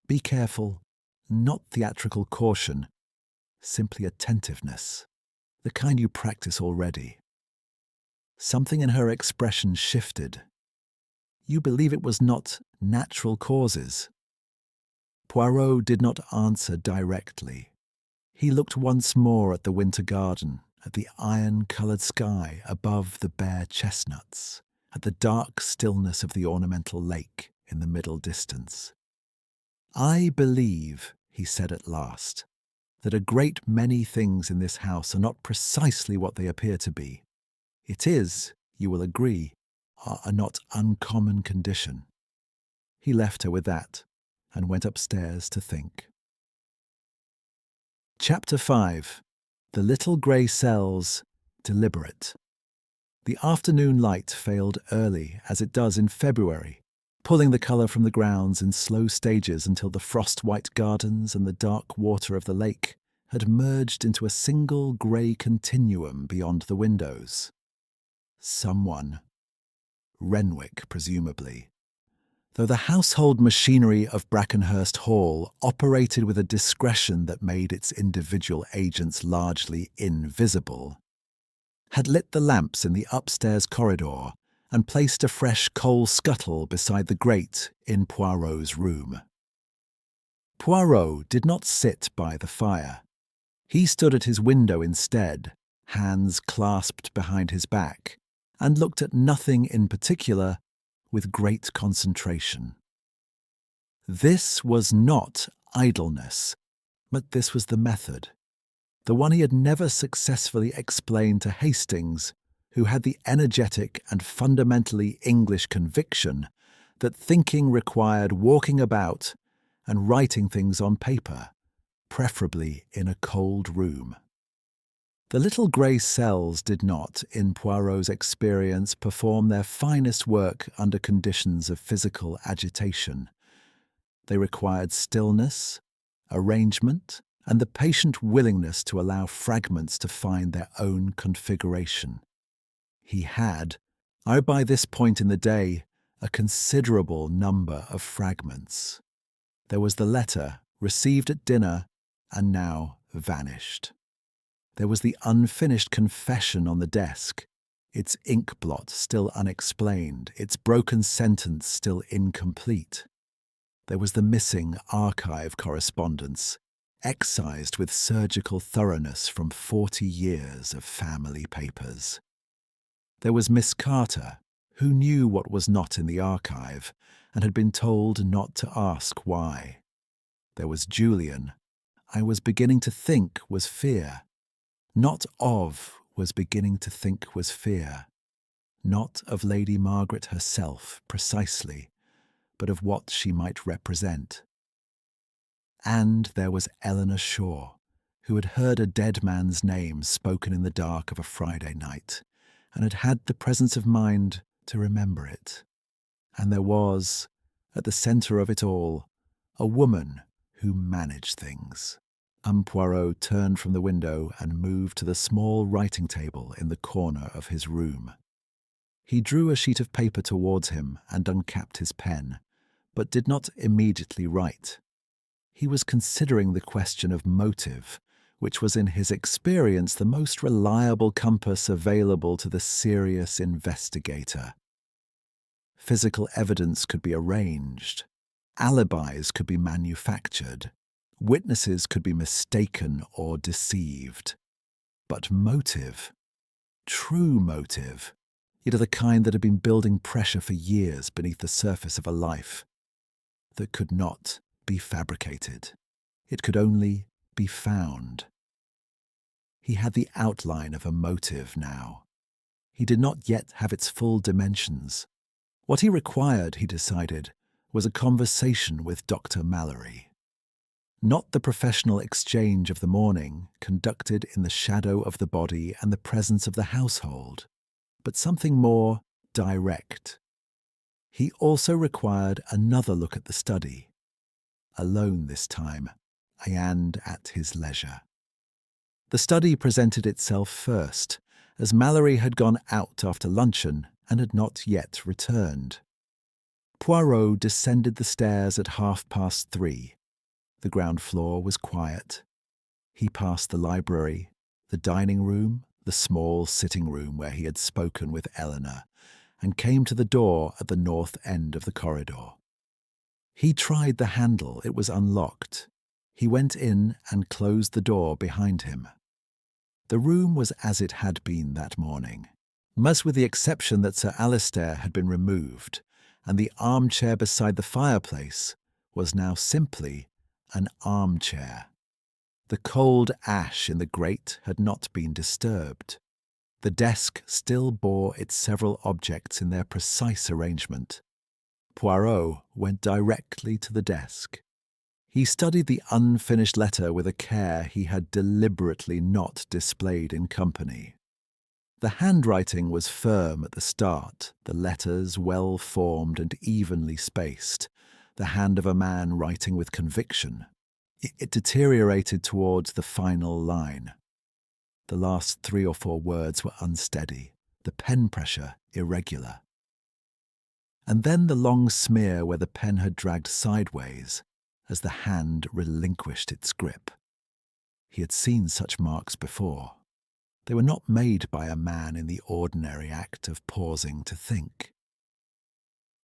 Speaker 1: Be careful, not theatrical caution, simply attentiveness, the kind you practice already. Something in her expression shifted. You believe it was not natural causes? Poirot did not answer directly. He looked once more at the winter garden, at the iron-coloured sky above the bare chestnuts, at the dark stillness of the ornamental lake in the middle distance. I believe, he said at last, that a great many things in this house are not precisely what they appear to be. It is, you will agree, a not uncommon condition. He left her with that and went upstairs to think. Chapter 5. The Little Grey Cells, Deliberate. The afternoon light failed early, as it does in February, pulling the colour from the grounds in slow stages until the frost-white gardens and the dark water of the lake had merged into a single grey continuum beyond the windows. Someone. Renwick, presumably. Though the household machinery of Brackenhurst Hall operated with a discretion that made its individual agents largely invisible, had lit the lamps in the upstairs corridor and placed a fresh coal scuttle beside the grate in Poirot's room. Poirot did not sit by the fire. He stood at his window instead, hands clasped behind his back, and looked at nothing in particular with great concentration. This was not idleness, but this was the method, the one he had never successfully explained to Hastings, who had the energetic and fundamentally English conviction that thinking required walking about and writing things on paper, preferably in a cold room. The little grey cells did not, in Poirot's experience, perform their finest work under conditions of physical agitation. They required stillness, arrangement, and the patient willingness to allow fragments to find their own configuration. He had, by this point in the day, a considerable number of fragments. There was the letter, received at dinner, and now vanished. There was the unfinished confession on the desk, its ink blot still unexplained, its broken sentence still incomplete. There was the missing archive correspondence, excised with surgical thoroughness from 40 years of family papers. There was Miss Carter, who knew what was not in the archive and had been told not to ask why. There was Julian. I was beginning to think was fear. Not of was beginning to think was fear. not of Lady Margaret herself precisely, but of what she might represent. And there was Eleanor Shaw, who had heard a dead man's name spoken in the dark of a Friday night, and had had the presence of mind to remember it. And there was, at the centre of it all, a woman who managed things. Poirot turned from the window and moved to the small writing table in the corner of his room. He drew a sheet of paper towards him and uncapped his pen, but did not immediately write. He was considering the question of motive, which was in his experience the most reliable compass available to the serious investigator. Physical evidence could be arranged, alibis could be manufactured, witnesses could be mistaken or deceived. But motive, true motive, yet of the kind that had been building pressure for years beneath the surface of a life, that could not be fabricated. It could only be found. He had the outline of a motive now. He did not yet have its full dimensions. What he required, he decided, was a conversation with Dr. Mallory. Not the professional exchange of the morning, conducted in the shadow of the body and the presence of the household, but something more direct. He also required another look at the study, alone this time, and at his leisure. The study presented itself first, as Mallory had gone out after luncheon and had not yet returned. Poirot descended the stairs at 3:30. The ground floor was quiet. He passed the library, the dining room, the small sitting room where he had spoken with Eleanor, and came to the door at the north end of the corridor. He tried the handle. It was unlocked. He went in and closed the door behind him. The room was as it had been that morning, as with the exception that Sir Alistair had been removed, and the armchair beside the fireplace was now simply an armchair. The cold ash in the grate had not been disturbed. The desk still bore its several objects in their precise arrangement. Poirot went directly to the desk. He studied the unfinished letter with a care he had deliberately not displayed in company. The handwriting was firm at the start, the letters well formed and evenly spaced, the hand of a man writing with conviction. It deteriorated towards the final line. The last 3 or 4 words were unsteady, the pen pressure irregular. And then the long smear where the pen had dragged sideways as the hand relinquished its grip. He had seen such marks before. They were not made by a man in the ordinary act of pausing to think.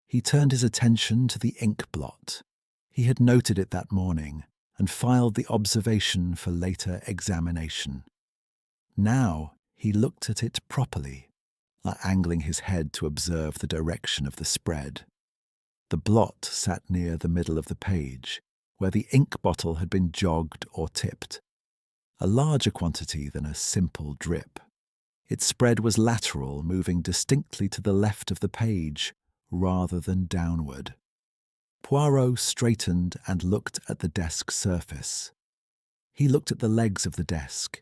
Speaker 1: He turned his attention to the ink blot. He had noted it that morning and filed the observation for later examination. Now he looked at it properly, angling his head to observe the direction of the spread. The blot sat near the middle of the page, where the ink bottle had been jogged or tipped, a larger quantity than a simple drip. Its spread was lateral, moving distinctly to the left of the page, rather than downward. Poirot straightened and looked at the desk surface. He looked at the legs of the desk.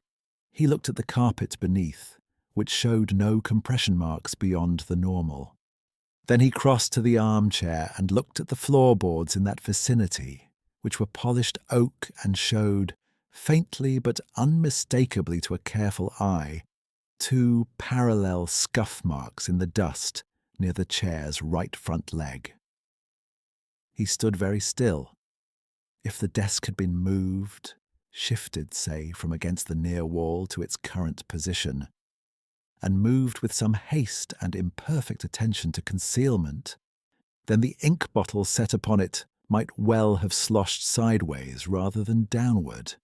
Speaker 1: He looked at the carpet beneath, which showed no compression marks beyond the normal. Then he crossed to the armchair and looked at the floorboards in that vicinity, which were polished oak and showed, faintly but unmistakably to a careful eye, 2 parallel scuff marks in the dust near the chair's right front leg. He stood very still. If the desk had been moved, shifted, say, from against the near wall to its current position, and moved with some haste and imperfect attention to concealment, then the ink bottle set upon it might well have sloshed sideways rather than downward.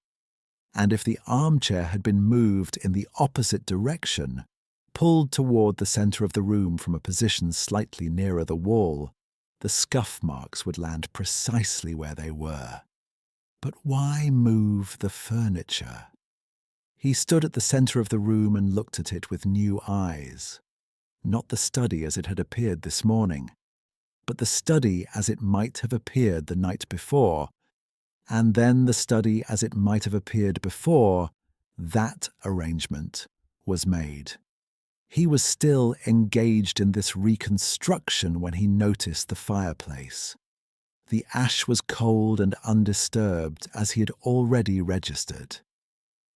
Speaker 1: And if the armchair had been moved in the opposite direction, pulled toward the centre of the room from a position slightly nearer the wall, the scuff marks would land precisely where they were. But why move the furniture? He stood at the centre of the room and looked at it with new eyes. Not the study as it had appeared this morning, but the study as it might have appeared the night before, and then the study as it might have appeared before that arrangement was made. He was still engaged in this reconstruction when he noticed the fireplace. The ash was cold and undisturbed, as he had already registered,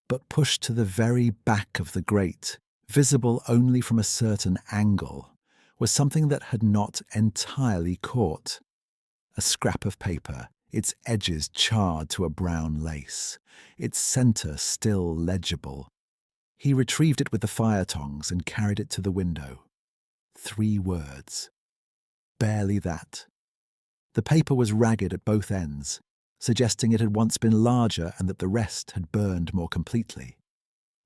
Speaker 1: but pushed to the very back of the grate, visible only from a certain angle, was something that had not entirely caught. A scrap of paper, its edges charred to a brown lace, its centre still legible. He retrieved it with the fire tongs and carried it to the window. 3 words. Barely that. The paper was ragged at both ends, suggesting it had once been larger and that the rest had burned more completely.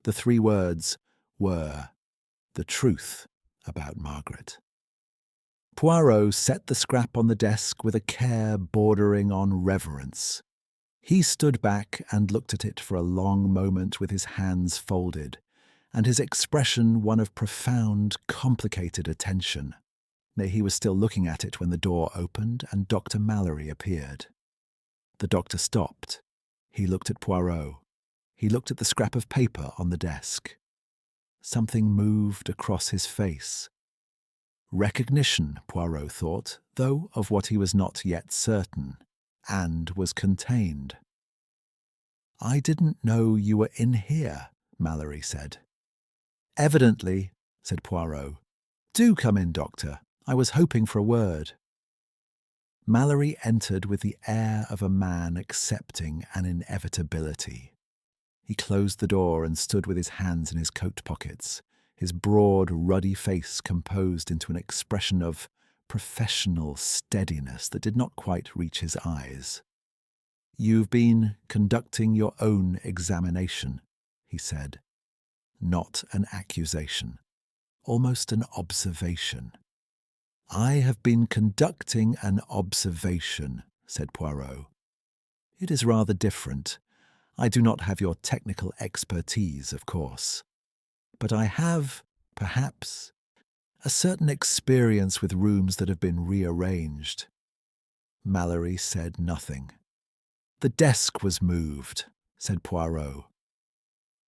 Speaker 1: The 3 words were the truth about Margaret. Poirot set the scrap on the desk with a care bordering on reverence. He stood back and looked at it for a long moment with his hands folded, and his expression one of profound, complicated attention. He was still looking at it when the door opened and Dr. Mallory appeared. The doctor stopped. He looked at Poirot. He looked at the scrap of paper on the desk. Something moved across his face. Recognition, Poirot thought, though of what he was not yet certain, and was contained. "I didn't know you were in here," Mallory said. "Evidently," said Poirot. "Do come in, doctor. I was hoping for a word." Mallory entered with the air of a man accepting an inevitability. He closed the door and stood with his hands in his coat pockets, his broad, ruddy face composed into an expression of professional steadiness that did not quite reach his eyes. "You've been conducting your own examination," he said. Not an accusation, almost an observation. "I have been conducting an observation," said Poirot. "It is rather different. I do not have your technical expertise, of course. But I have, perhaps, a certain experience with rooms that have been rearranged." Mallory said nothing. "The desk was moved," said Poirot.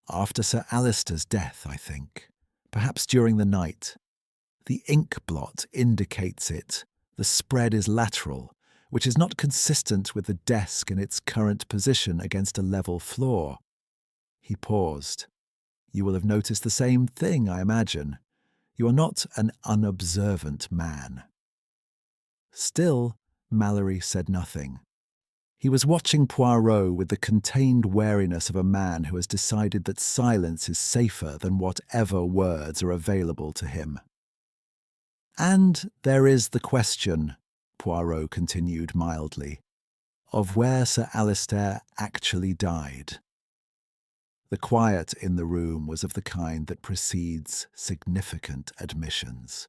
Speaker 1: "After Sir Alister's death, I think. Perhaps during the night. The ink blot indicates it. The spread is lateral, which is not consistent with the desk in its current position against a level floor." He paused. "You will have noticed the same thing, I imagine. You are not an unobservant man." Still, Mallory said nothing. He was watching Poirot with the contained wariness of a man who has decided that silence is safer than whatever words are available to him. "And there is the question," Poirot continued mildly, "of where Sir Alister actually died." The quiet in the room was of the kind that precedes significant admissions.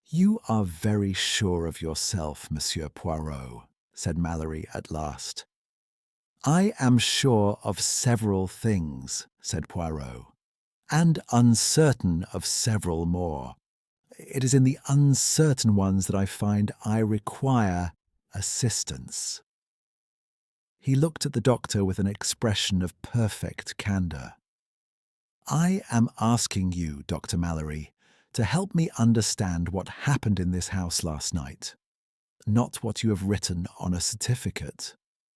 Speaker 1: "You are very sure of yourself, Monsieur Poirot," said Mallory at last. "I am sure of several things," said Poirot, "and uncertain of several more. It is in the uncertain ones that I find I require assistance." He looked at the doctor with an expression of perfect candour. "I am asking you, Dr. Mallory, to help me understand what happened in this house last night. Not what you have written on a certificate.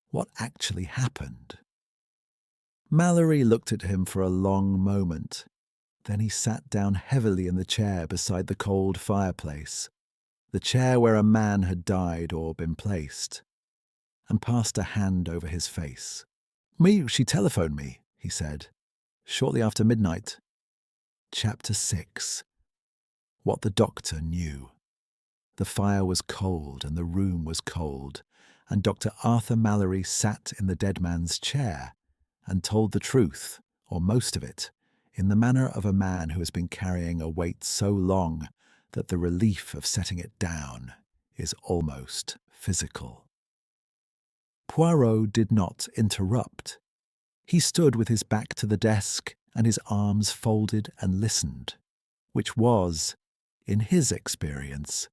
Speaker 1: What actually happened." Mallory looked at him for a long moment. Then he sat down heavily in the chair beside the cold fireplace, the chair where a man had died or been placed, and passed a hand over his face. She telephoned me," he said, "shortly after midnight." Chapter 6. What the doctor knew. The fire was cold and the room was cold, and Dr. Arthur Mallory sat in the dead man's chair and told the truth, or most of it, in the manner of a man who has been carrying a weight so long that the relief of setting it down is almost physical. Poirot did not interrupt. He stood with his back to the desk and his arms folded and listened, which was, in his experience,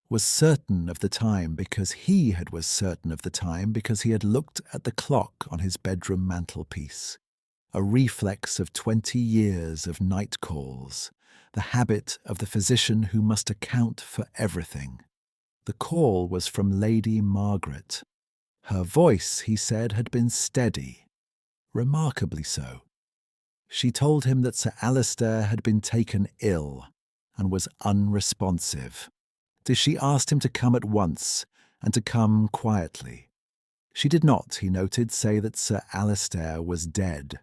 Speaker 1: was certain of the time because he was certain of the time because he had looked at the clock on his bedroom mantelpiece, a reflex of 20 years of night calls, the habit of the physician who must account for everything. The call was from Lady Margaret. Her voice, he said, had been steady, remarkably so. She told him that Sir Alistair had been taken ill and was unresponsive. She asked him to come at once, and to come quietly. She did not, he noted, say that Sir Alistair was dead.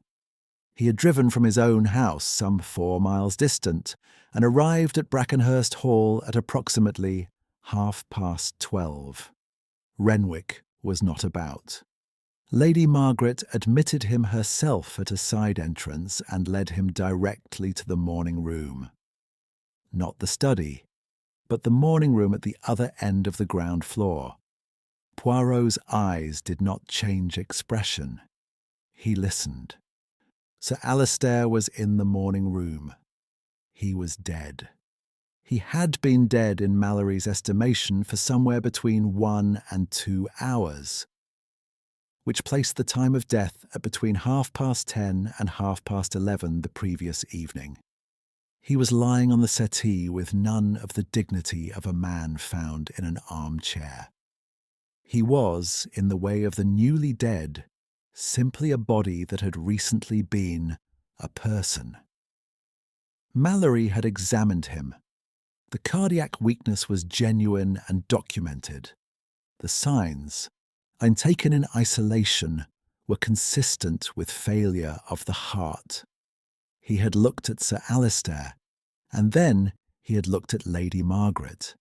Speaker 1: He had driven from his own house some 4 miles distant, and arrived at Brackenhurst Hall at approximately 12:30. Renwick was not about. Lady Margaret admitted him herself at a side entrance and led him directly to the morning room. Not the study, but the morning room at the other end of the ground floor. Poirot's eyes did not change expression. He listened. Sir Alistair was in the morning room. He was dead. He had been dead in Mallory's estimation for somewhere between 1 and 2 hours, which placed the time of death at between 10:30 and 11:30 the previous evening. He was lying on the settee with none of the dignity of a man found in an armchair. He was, in the way of the newly dead, simply a body that had recently been a person. Mallory had examined him. The cardiac weakness was genuine and documented. The signs, and taken in isolation, were consistent with failure of the heart. He had looked at Sir Alistair, and then he had looked at Lady Margaret,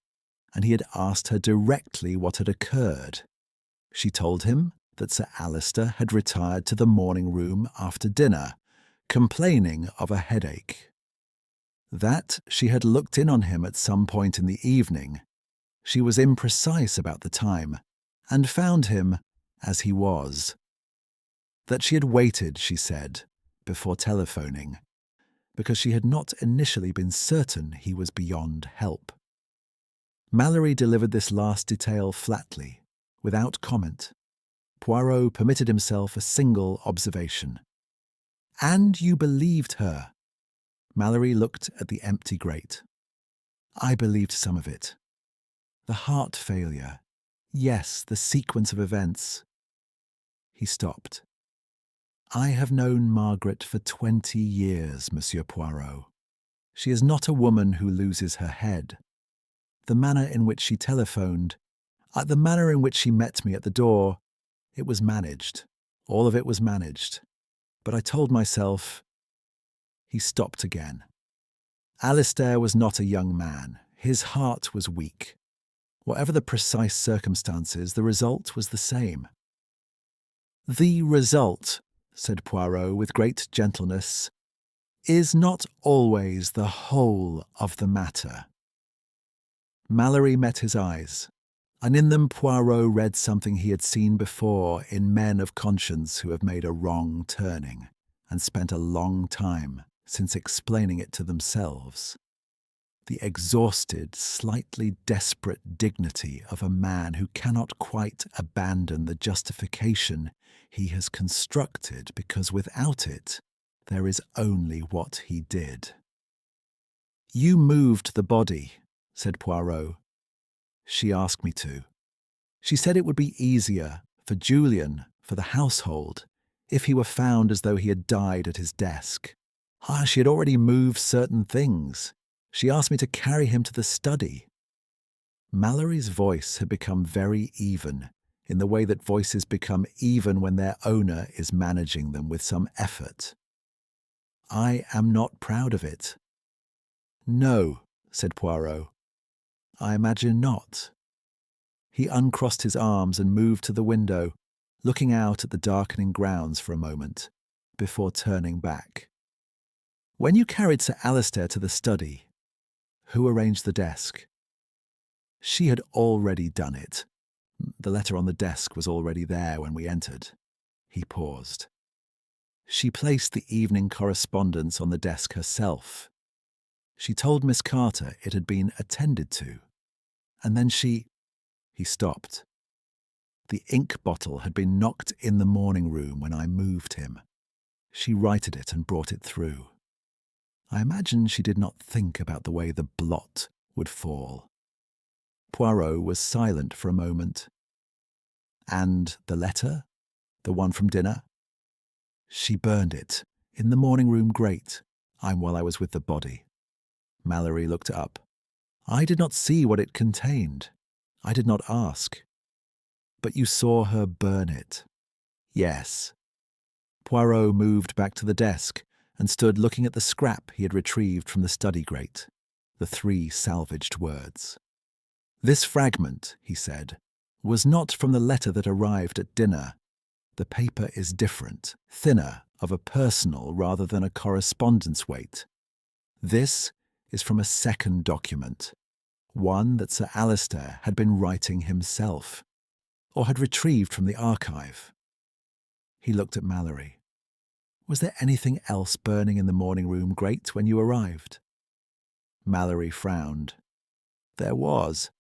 Speaker 1: and he had asked her directly what had occurred. She told him that Sir Alistair had retired to the morning room after dinner, complaining of a headache. That she had looked in on him at some point in the evening. She was imprecise about the time, and found him as he was. That she had waited, she said, before telephoning, because she had not initially been certain he was beyond help. Mallory delivered this last detail flatly, without comment. Poirot permitted himself a single observation. "And you believed her?" Mallory looked at the empty grate. "I believed some of it. The heart failure. Yes, the sequence of events." He stopped. "I have known Margaret for 20 years, Monsieur Poirot. She is not a woman who loses her head. The manner in which she telephoned, the manner in which she met me at the door, it was managed. All of it was managed. But I told myself—" He stopped again. Alistair was not a young man. His heart was weak. Whatever the precise circumstances, the result was the same. "The result," said Poirot with great gentleness, "is not always the whole of the matter." Mallory met his eyes, and in them Poirot read something he had seen before in men of conscience who have made a wrong turning and spent a long time since explaining it to themselves. The exhausted, slightly desperate dignity of a man who cannot quite abandon the justification he has constructed because without it there is only what he did. "You moved the body," said Poirot. "She asked me to. She said it would be easier for Julian, for the household, if he were found as though he had died at his desk. She had already moved certain things. She asked me to carry him to the study." Mallory's voice had become very even, in the way that voices become even when their owner is managing them with some effort. "I am not proud of it." "No," said Poirot. "I imagine not." He uncrossed his arms and moved to the window, looking out at the darkening grounds for a moment, before turning back. "When you carried Sir Alistair to the study, who arranged the desk?" "She had already done it. The letter on the desk was already there when we entered." He paused. "She placed the evening correspondence on the desk herself." She told Miss Carter it had been attended to. And then He stopped. The ink bottle had been knocked in the morning room when I moved him. She righted it and brought it through. I imagine she did not think about the way the blot would fall. Poirot was silent for a moment. And the letter? The one from dinner? She burned it in the morning room grate, while I was with the body. Mallory looked up. I did not see what it contained. I did not ask. But you saw her burn it. Yes. Poirot moved back to the desk and stood looking at the scrap he had retrieved from the study grate, the 3 salvaged words. This fragment, he said, was not from the letter that arrived at dinner. The paper is different, thinner, of a personal rather than a correspondence weight. This is from a second document, one that Sir Alistair had been writing himself, or had retrieved from the archive. He looked at Mallory. Was there anything else burning in the morning room grate when you arrived? Mallory frowned. There was.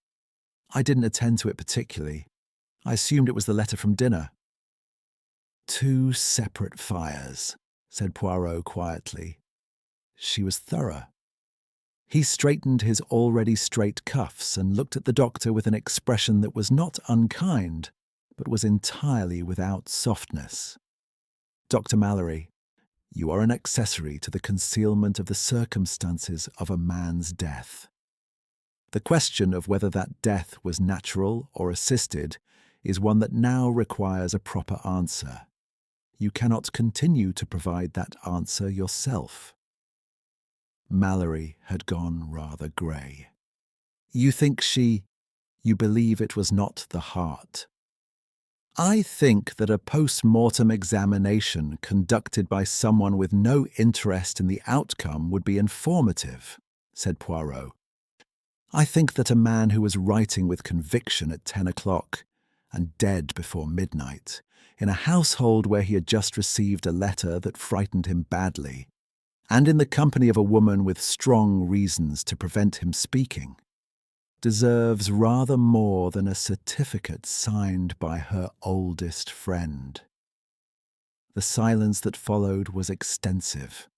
Speaker 1: I didn't attend to it particularly. I assumed it was the letter from dinner. 2 separate fires, said Poirot quietly. She was thorough. He straightened his already straight cuffs and looked at the doctor with an expression that was not unkind, but was entirely without softness. Dr. Mallory, you are an accessory to the concealment of the circumstances of a man's death. The question of whether that death was natural or assisted is one that now requires a proper answer. You cannot continue to provide that answer yourself. Mallory had gone rather grey. You believe it was not the heart. I think that a post-mortem examination conducted by someone with no interest in the outcome would be informative, said Poirot. I think that a man who was writing with conviction at 10 o'clock and dead before midnight, in a household where he had just received a letter that frightened him badly, and in the company of a woman with strong reasons to prevent him speaking, deserves rather more than a certificate signed by her oldest friend. The silence that followed was extensive.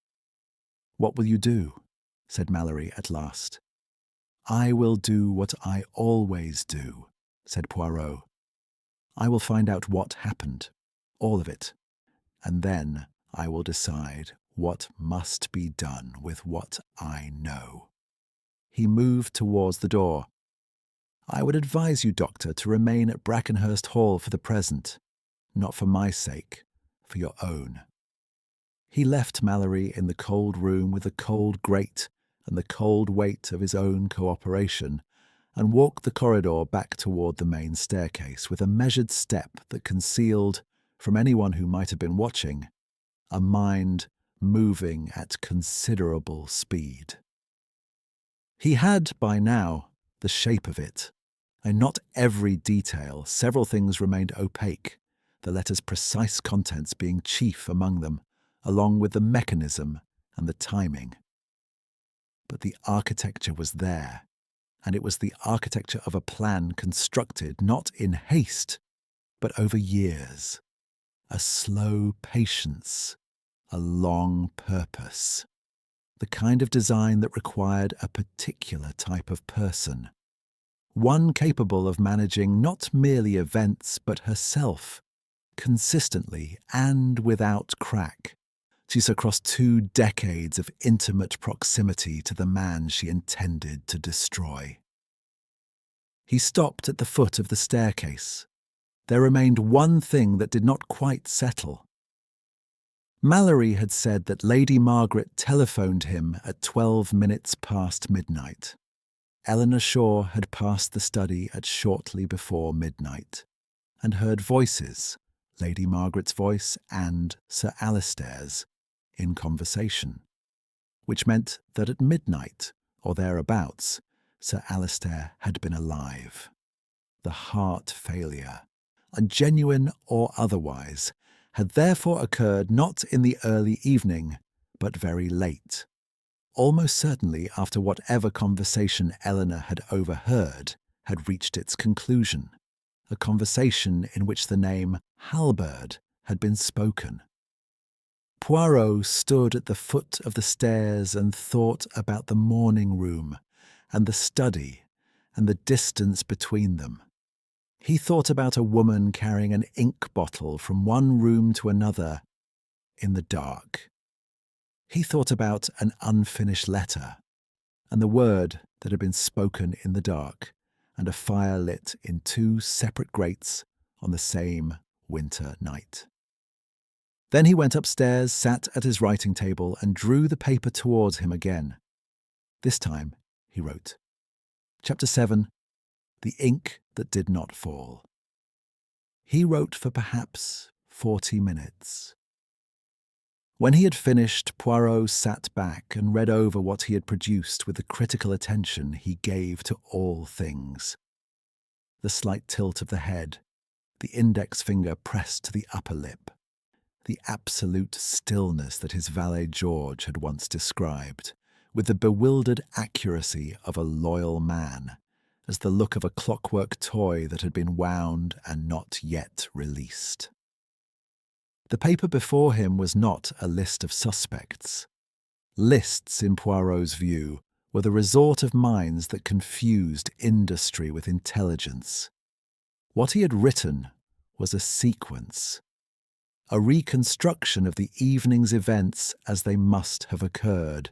Speaker 1: What will you do? Said Mallory at last. I will do what I always do, said Poirot. I will find out what happened, all of it, and then I will decide what must be done with what I know. He moved towards the door. I would advise you, Doctor, to remain at Brackenhurst Hall for the present, not for my sake, for your own. He left Mallory in the cold room with the cold grate and the cold weight of his own cooperation, and walked the corridor back toward the main staircase with a measured step that concealed, from anyone who might have been watching, a mind moving at considerable speed. He had, by now, the shape of it, and not every detail. Several things remained opaque, the letter's precise contents being chief among them, along with the mechanism and the timing. But the architecture was there, and it was the architecture of a plan constructed not in haste, but over years. A slow patience, a long purpose. The kind of design that required a particular type of person. One capable of managing not merely events but herself, consistently and without crack. She's across 2 decades of intimate proximity to the man she intended to destroy. He stopped at the foot of the staircase. There remained one thing that did not quite settle. Mallory had said that Lady Margaret telephoned him at 12 minutes past midnight. Eleanor Shaw had passed the study at shortly before midnight, and heard voices, Lady Margaret's voice and Sir Alistair's, in conversation, which meant that at midnight, or thereabouts, Sir Alistair had been alive. The heart failure, genuine or otherwise, had therefore occurred not in the early evening, but very late. almost certainly after whatever conversation Eleanor had overheard had reached its conclusion, a conversation in which the name Halberd had been spoken. Poirot stood at the foot of the stairs and thought about the morning room and the study and the distance between them. He thought about a woman carrying an ink bottle from one room to another in the dark. He thought about an unfinished letter and the word that had been spoken in the dark and a fire lit in two separate grates on the same winter night. Then he went upstairs, sat at his writing table, and drew the paper towards him again. This time, he wrote, Chapter 7, The Ink That Did Not Fall. He wrote for perhaps 40 minutes. When he had finished, Poirot sat back and read over what he had produced with the critical attention he gave to all things. The slight tilt of the head, the index finger pressed to the upper lip, the absolute stillness that his valet George had once described, with the bewildered accuracy of a loyal man, as the look of a clockwork toy that had been wound and not yet released. The paper before him was not a list of suspects. Lists, in Poirot's view, were the resort of minds that confused industry with intelligence. What he had written was a sequence, a reconstruction of the evening's events as they must have occurred,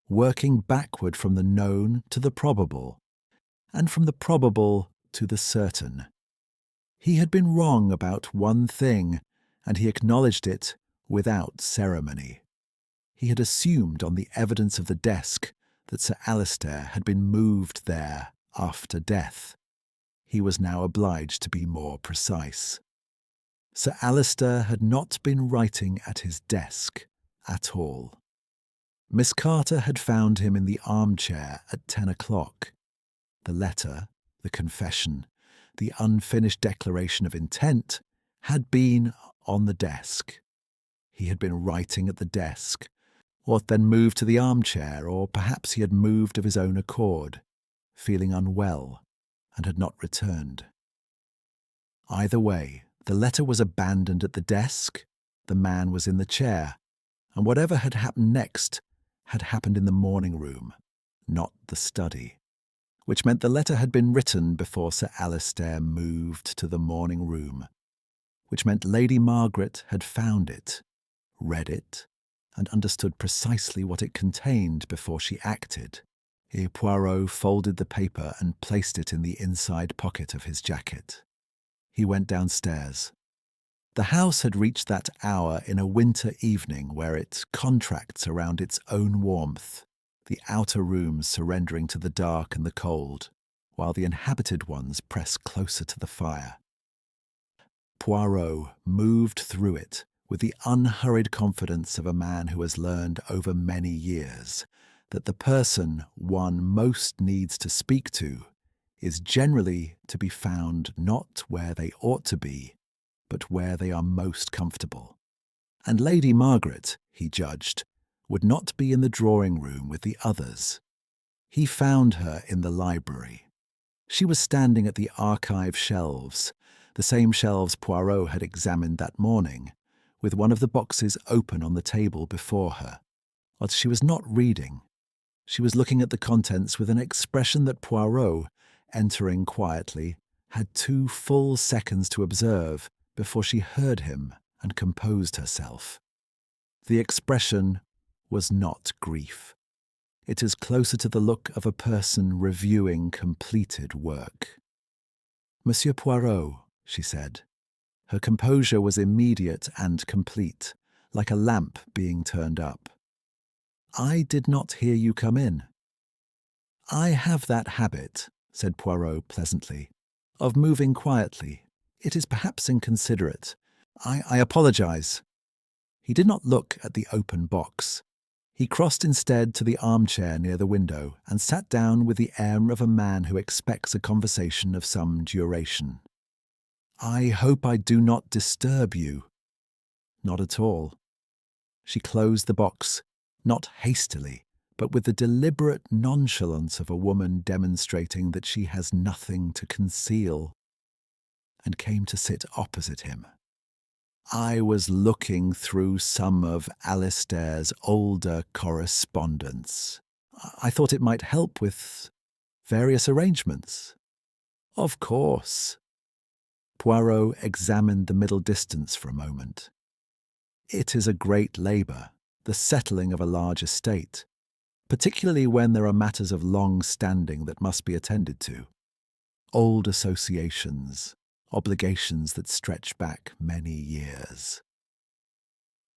Speaker 1: working backward from the known to the probable, and from the probable to the certain. He had been wrong about one thing, and he acknowledged it without ceremony. He had assumed on the evidence of the desk that Sir Alistair had been moved there after death. He was now obliged to be more precise. Sir Alistair had not been writing at his desk at all. Miss Carter had found him in the armchair at 10 o'clock. The letter, the confession, the unfinished declaration of intent had been on the desk. He had been writing at the desk, or then moved to the armchair, or perhaps he had moved of his own accord, feeling unwell, and had not returned. Either way, the letter was abandoned at the desk, the man was in the chair, and whatever had happened next had happened in the morning room, not the study, which meant the letter had been written before Sir Alistair moved to the morning room, which meant Lady Margaret had found it, read it, and understood precisely what it contained before she acted. Here Poirot folded the paper and placed it in the inside pocket of his jacket. He went downstairs. The house had reached that hour in a winter evening where it contracts around its own warmth, the outer rooms surrendering to the dark and the cold, while the inhabited ones press closer to the fire. Poirot moved through it with the unhurried confidence of a man who has learned over many years that the person one most needs to speak to is generally to be found not where they ought to be, but where they are most comfortable. And Lady Margaret, he judged, would not be in the drawing-room with the others. He found her in the library. She was standing at the archive shelves, the same shelves Poirot had examined that morning, with one of the boxes open on the table before her. But she was not reading. She was looking at the contents with an expression that Poirot, entering quietly, had 2 full seconds to observe before she heard him and composed herself. The expression was not grief. It is closer to the look of a person reviewing completed work. Monsieur Poirot, she said. Her composure was immediate and complete, like a lamp being turned up. I did not hear you come in. I have that habit, said Poirot pleasantly, of moving quietly. It is perhaps inconsiderate. I apologize. He did not look at the open box. He crossed instead to the armchair near the window and sat down with the air of a man who expects a conversation of some duration. I hope I do not disturb you. Not at all. She closed the box, not hastily, but with the deliberate nonchalance of a woman demonstrating that she has nothing to conceal, and came to sit opposite him. I was looking through some of Alistair's older correspondence. I thought it might help with various arrangements. Of course. Poirot examined the middle distance for a moment. It is a great labour, the settling of a large estate, particularly when there are matters of long standing that must be attended to. Old associations, obligations that stretch back many years.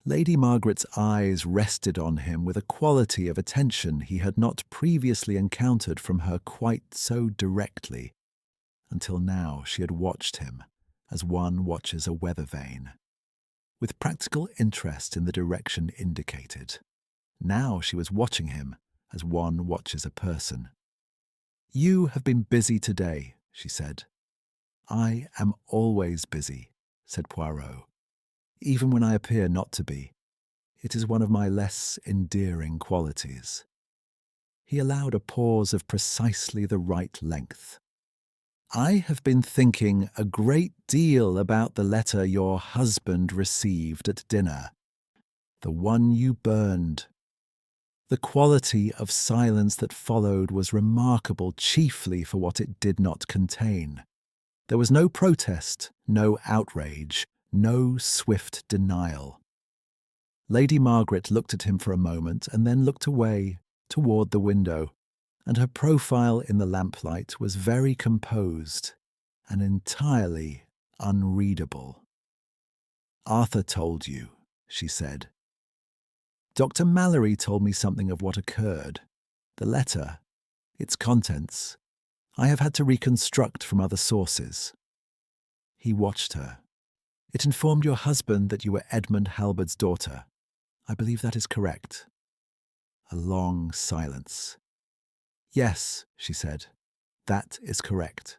Speaker 1: Lady Margaret's eyes rested on him with a quality of attention he had not previously encountered from her quite so directly. Until now she had watched him as one watches a weather vane, with practical interest in the direction indicated. Now she was watching him as one watches a person. "You have been busy today," she said. "I am always busy," said Poirot, "even when I appear not to be. It is one of my less endearing qualities." He allowed a pause of precisely the right length. "I have been thinking a great deal about the letter your husband received at dinner, the one you burned. The quality of silence that followed was remarkable chiefly for what it did not contain. There was no protest, no outrage, no swift denial." Lady Margaret looked at him for a moment and then looked away toward the window, and her profile in the lamplight was very composed and entirely unreadable. "Arthur told you," she said. "Dr. Mallory told me something of what occurred. The letter, its contents, I have had to reconstruct from other sources." He watched her. "It informed your husband that you were Edmund Halbert's daughter. I believe that is correct." A long silence. "Yes," she said, "that is correct."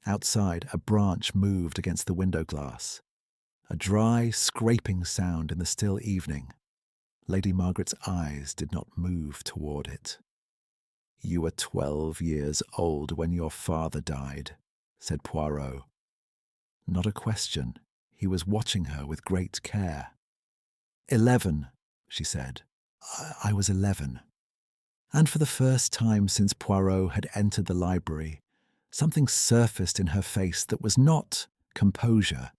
Speaker 1: Outside, a branch moved against the window glass. A dry, scraping sound in the still evening. Lady Margaret's eyes did not move toward it. "You were 12 years old when your father died," said Poirot. Not a question. He was watching her with great care. 11, she said. I was 11. And for the first time since Poirot had entered the library, something surfaced in her face that was not composure,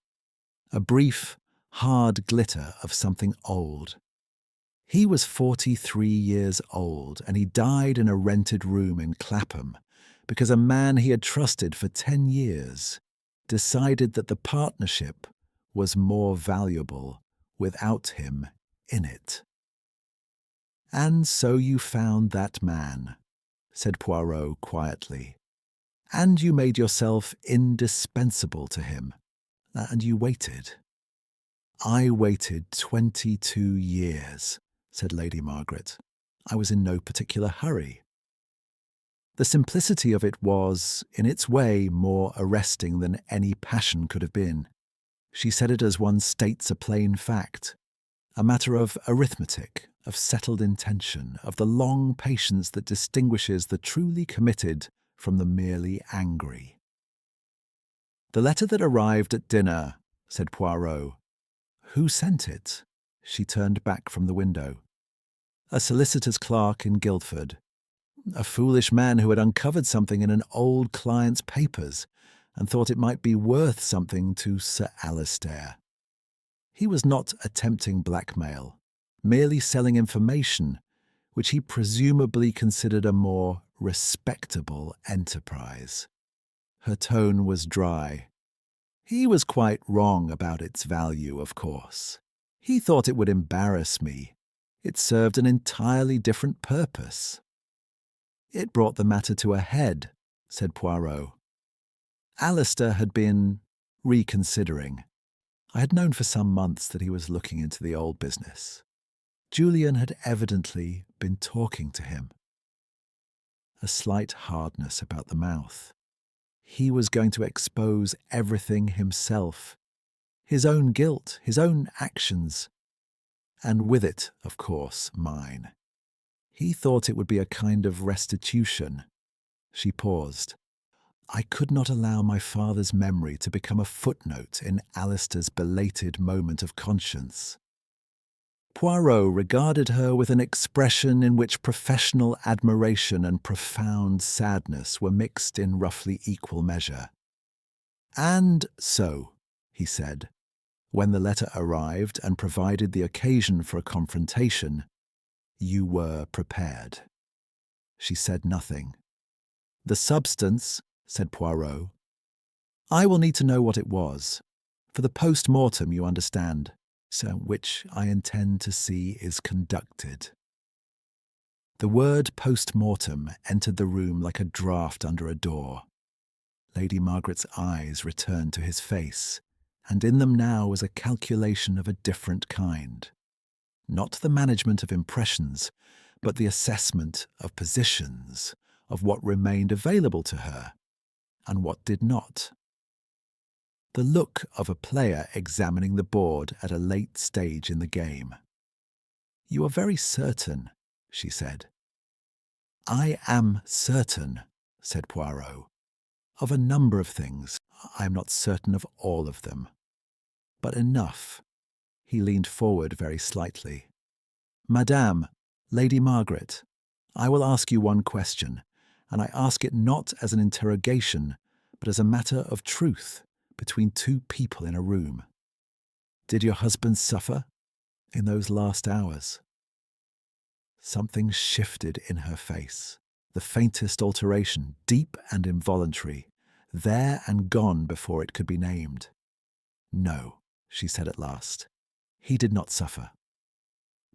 Speaker 1: a brief, hard glitter of something old. He was 43 years old, and he died in a rented room in Clapham because a man he had trusted for 10 years decided that the partnership was more valuable without him in it. "And so you found that man," said Poirot quietly, "and you made yourself indispensable to him, and you waited." "I waited 22 years, said Lady Margaret. "I was in no particular hurry." The simplicity of it was, in its way, more arresting than any passion could have been. She said it as one states a plain fact, a matter of arithmetic, of settled intention, of the long patience that distinguishes the truly committed from the merely angry. "The letter that arrived at dinner," said Poirot. "Who sent it?" She turned back from the window. "A solicitor's clerk in Guildford. A foolish man who had uncovered something in an old client's papers and thought it might be worth something to Sir Alistair. He was not attempting blackmail, merely selling information, which he presumably considered a more respectable enterprise." Her tone was dry. "He was quite wrong about its value, of course. He thought it would embarrass me. It served an entirely different purpose." "It brought the matter to a head," said Poirot. "Alistair had been reconsidering. I had known for some months that he was looking into the old business. Julian had evidently been talking to him." A slight hardness about the mouth. He was going to expose everything himself, his own guilt, his own actions, and with it, of course, mine. He thought it would be a kind of restitution. She paused. I could not allow my father's memory to become a footnote in Alistair's belated moment of conscience. Poirot regarded her with an expression in which professional admiration and profound sadness were mixed in roughly equal measure. "And so," he said, when the letter arrived and provided the occasion for a confrontation, "you were prepared." She said nothing. "The substance," said Poirot. "I will need to know what it was. For the post-mortem, you understand, so which I intend to see is conducted." The word post-mortem entered the room like a draught under a door. Lady Margaret's eyes returned to his face, and in them now was a calculation of a different kind. Not the management of impressions, but the assessment of positions, of what remained available to her, and what did not. The look of a player examining the board at a late stage in the game. "You are very certain," she said. "I am certain," said Poirot, "of a number of things. I am not certain of all of them. But enough." He leaned forward very slightly. "Madame, Lady Margaret, I will ask you one question, and I ask it not as an interrogation, but as a matter of truth between two people in a room. Did your husband suffer in those last hours?" Something shifted in her face, the faintest alteration, deep and involuntary, there and gone before it could be named. "No," she said at last, "he did not suffer."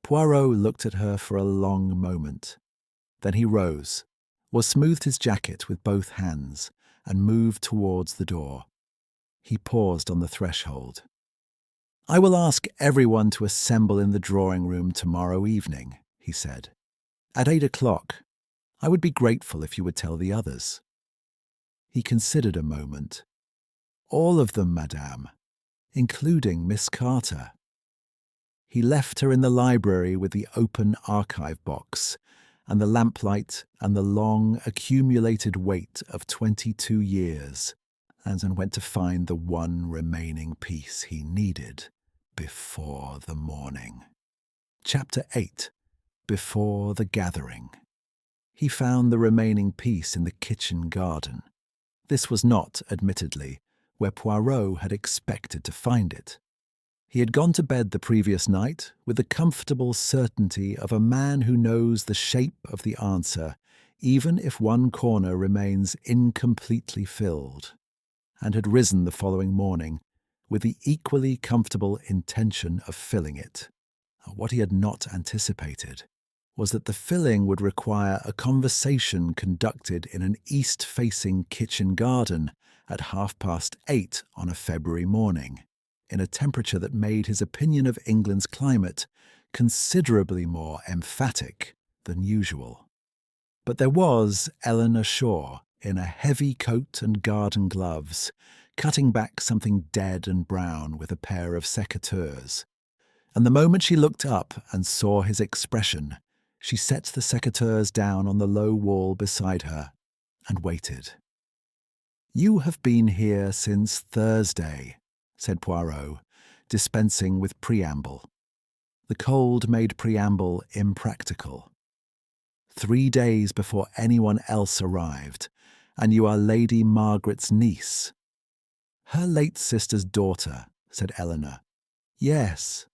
Speaker 1: Poirot looked at her for a long moment. Then he rose, smoothed his jacket with both hands, and moved towards the door. He paused on the threshold. "I will ask everyone to assemble in the drawing-room tomorrow evening," he said. "At 8 o'clock. I would be grateful if you would tell the others." He considered a moment. "All of them, madame, including Miss Carter." He left her in the library with the open archive box and the lamplight and the long accumulated weight of 22 years, and then went to find the one remaining piece he needed before the morning. Chapter 8. Before the Gathering. He found the remaining piece in the kitchen garden. This was not, admittedly, where Poirot had expected to find it. He had gone to bed the previous night with the comfortable certainty of a man who knows the shape of the answer, even if one corner remains incompletely filled, and had risen the following morning with the equally comfortable intention of filling it. What he had not anticipated was that the filling would require a conversation conducted in an east-facing kitchen garden at 8:30 on a February morning, in a temperature that made his opinion of England's climate considerably more emphatic than usual. But there was Eleanor Shaw, in a heavy coat and garden gloves, cutting back something dead and brown with a pair of secateurs. And the moment she looked up and saw his expression, she set the secateurs down on the low wall beside her and waited. "You have been here since Thursday," said Poirot, dispensing with preamble. The cold made preamble impractical. 3 days before anyone else arrived, and you are Lady Margaret's niece." "Her late sister's daughter," said Eleanor. "Yes."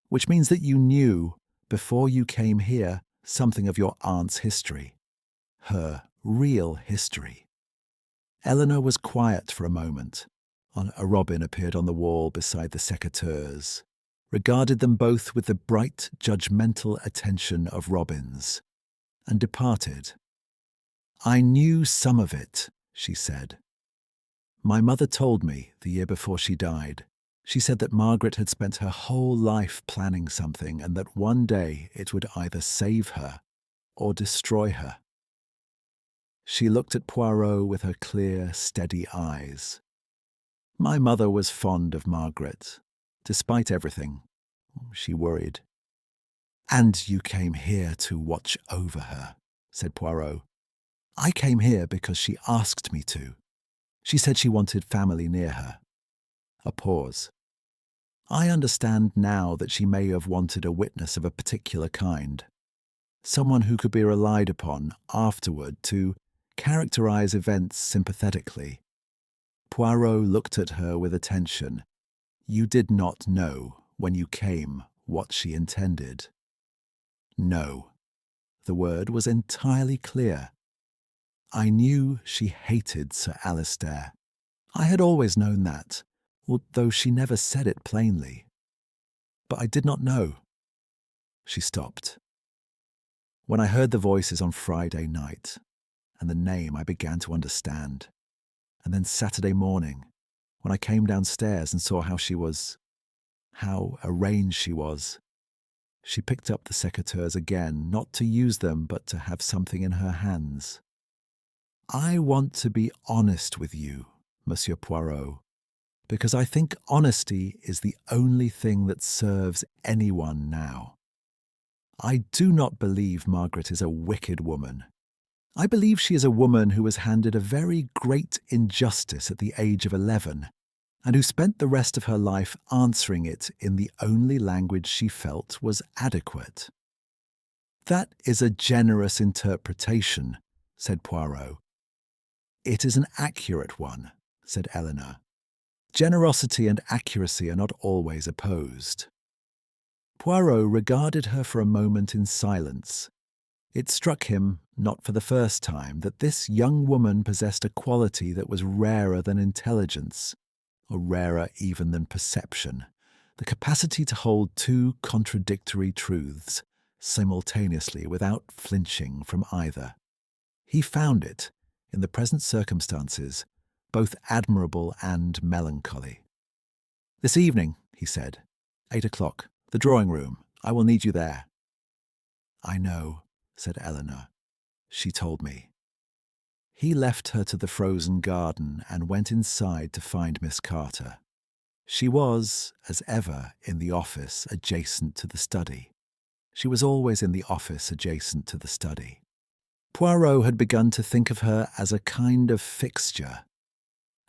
Speaker 1: "Which means that you knew, before you came here, something of your aunt's history. Her real history." Eleanor was quiet for a moment. A robin appeared on the wall beside the secateurs, regarded them both with the bright, judgmental attention of robins, and departed. "I knew some of it," she said. "My mother told me the year before she died. She said that Margaret had spent her whole life planning something and that one day it would either save her or destroy her." She looked at Poirot with her clear, steady eyes. "My mother was fond of Margaret. Despite everything, she worried." "And you came here to watch over her," said Poirot. "I came here because she asked me to. She said she wanted family near her." A pause. "I understand now that she may have wanted a witness of a particular kind, someone who could be relied upon afterward to characterize events sympathetically." Poirot looked at her with attention. "You did not know, when you came, what she intended?" "No." The word was entirely clear. "I knew she hated Sir Alistair. I had always known that, although she never said it plainly. But I did not know." She stopped. "When I heard the voices on Friday night, and the name, I began to understand. And then Saturday morning, when I came downstairs and saw how arranged she was." She picked up the secateurs again, not to use them, but to have something in her hands. "I want to be honest with you, Monsieur Poirot, because I think honesty is the only thing that serves anyone now. I do not believe Margaret is a wicked woman. I believe she is a woman who was handed a very great injustice at the age of 11, and who spent the rest of her life answering it in the only language she felt was adequate." "That is a generous interpretation," said Poirot. "It is an accurate one," said Eleanor. "Generosity and accuracy are not always opposed." Poirot regarded her for a moment in silence. It struck him, not for the first time, that this young woman possessed a quality that was rarer than intelligence, or rarer even than perception, the capacity to hold two contradictory truths simultaneously without flinching from either. He found it, in the present circumstances, both admirable and melancholy. "This evening," he said, 8 o'clock, the drawing-room. I will need you there." "I know," said Eleanor. "She told me." He left her to the frozen garden and went inside to find Miss Carter. She was, as ever, in the office adjacent to the study. She was always in the office adjacent to the study. Poirot had begun to think of her as a kind of fixture,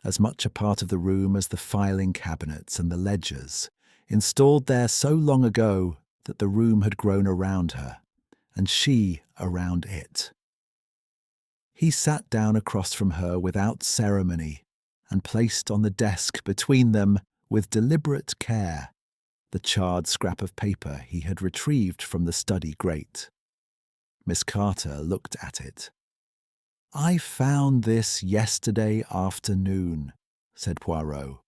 Speaker 1: as much a part of the room as the filing cabinets and the ledgers, installed there so long ago that the room had grown around her, and she around it. He sat down across from her without ceremony and placed on the desk between them, with deliberate care, the charred scrap of paper he had retrieved from the study grate. Miss Carter looked at it. "I found this yesterday afternoon," said Poirot.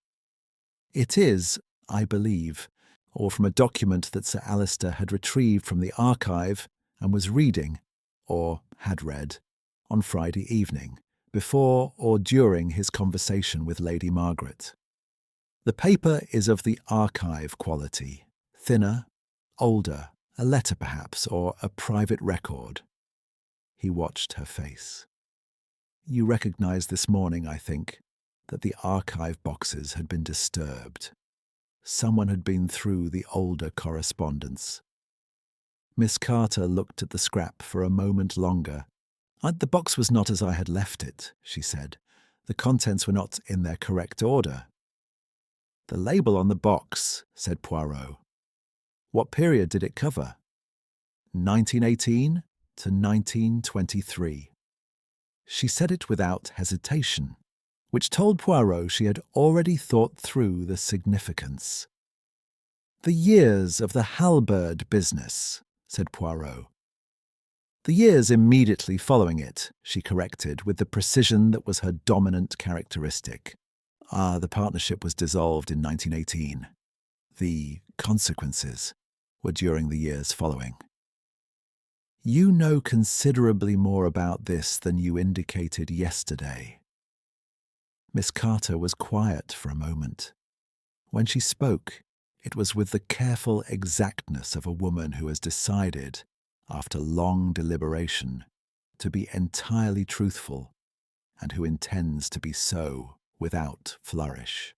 Speaker 1: "It is, I believe, or from a document that Sir Alistair had retrieved from the archive and was reading, or had read, on Friday evening, before or during his conversation with Lady Margaret. The paper is of the archive quality, thinner, older, a letter perhaps, or a private record." He watched her face. "You recognized this morning, I think, that the archive boxes had been disturbed. Someone had been through the older correspondence." Miss Carter looked at the scrap for a moment longer. "The box was not as I had left it," she said. "The contents were not in their correct order." "The label on the box," said Poirot. "What period did it cover?" 1918 to 1923. She said it without hesitation, which told Poirot she had already thought through the significance. "The years of the halberd business," said Poirot. "The years immediately following it," she corrected, with the precision that was her dominant characteristic. The partnership was dissolved in 1918. The consequences were during the years following." "You know considerably more about this than you indicated yesterday." Miss Carter was quiet for a moment. When she spoke, it was with the careful exactness of a woman who has decided, after long deliberation, to be entirely truthful, and who intends to be so without flourish.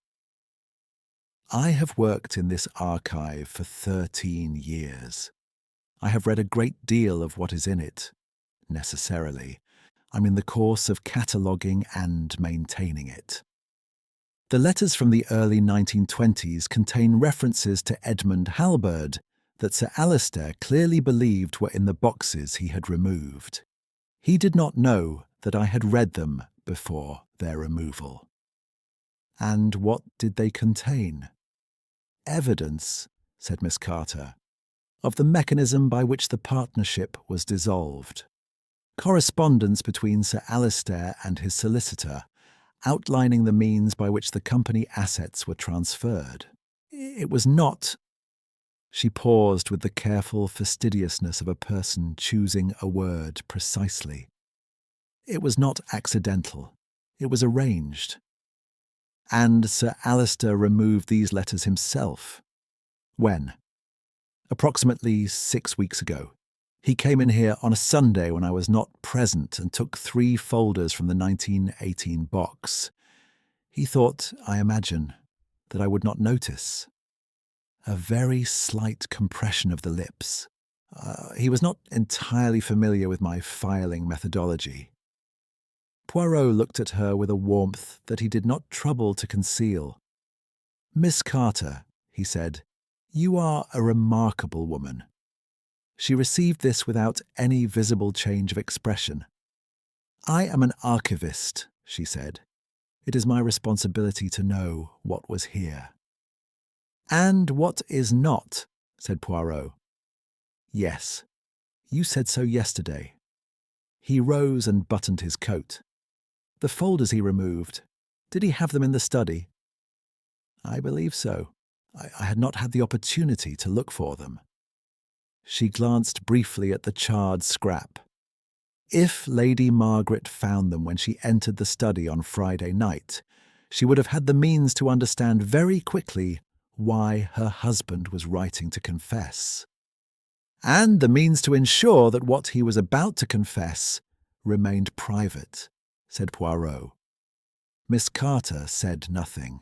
Speaker 1: "I have worked in this archive for 13 years. I have read a great deal of what is in it, necessarily. I'm in the course of cataloguing and maintaining it. The letters from the early 1920s contain references to Edmund Halberd that Sir Alistair clearly believed were in the boxes he had removed. He did not know that I had read them before their removal. And what did they contain? Evidence, said Miss Carter, of the mechanism by which the partnership was dissolved. Correspondence between Sir Alistair and his solicitor, outlining the means by which the company assets were transferred. It was not— She paused with the careful fastidiousness of a person choosing a word precisely. It was not accidental. It was arranged. And Sir Alistair removed these letters himself. When? Approximately 6 weeks ago. He came in here on a Sunday when I was not present and took 3 folders from the 1918 box. He thought, I imagine, that I would not notice. A very slight compression of the lips. He was not entirely familiar with my filing methodology. Poirot looked at her with a warmth that he did not trouble to conceal. Miss Carter, he said, you are a remarkable woman. She received this without any visible change of expression. I am an archivist, she said. It is my responsibility to know what was here. And what is not, said Poirot. Yes, you said so yesterday. He rose and buttoned his coat. The folders he removed, did he have them in the study? I believe so. I had not had the opportunity to look for them. She glanced briefly at the charred scrap. If Lady Margaret found them when she entered the study on Friday night, she would have had the means to understand very quickly why her husband was writing to confess. And the means to ensure that what he was about to confess remained private, said Poirot. Miss Carter said nothing.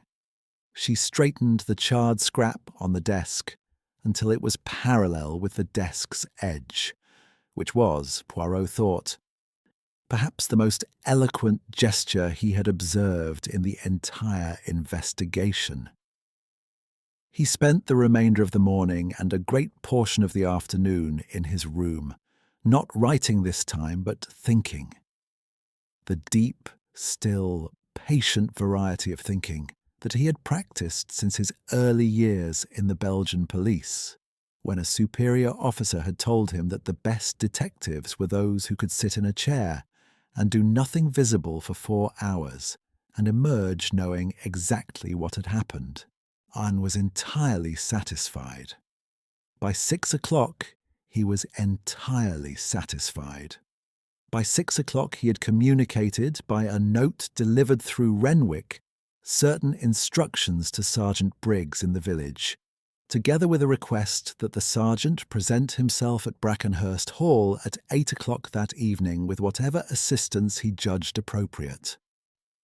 Speaker 1: She straightened the charred scrap on the desk until it was parallel with the desk's edge, which was, Poirot thought, perhaps the most eloquent gesture he had observed in the entire investigation. He spent the remainder of the morning and a great portion of the afternoon in his room, not writing this time, but thinking. The deep, still, patient variety of thinking that he had practiced since his early years in the Belgian police, when a superior officer had told him that the best detectives were those who could sit in a chair and do nothing visible for 4 hours and emerge knowing exactly what had happened. Anne was entirely satisfied. By 6 o'clock, he was entirely satisfied. By 6 o'clock, he had communicated, by a note delivered through Renwick, certain instructions to Sergeant Briggs in the village, together with a request that the sergeant present himself at Brackenhurst Hall at 8 o'clock that evening with whatever assistance he judged appropriate.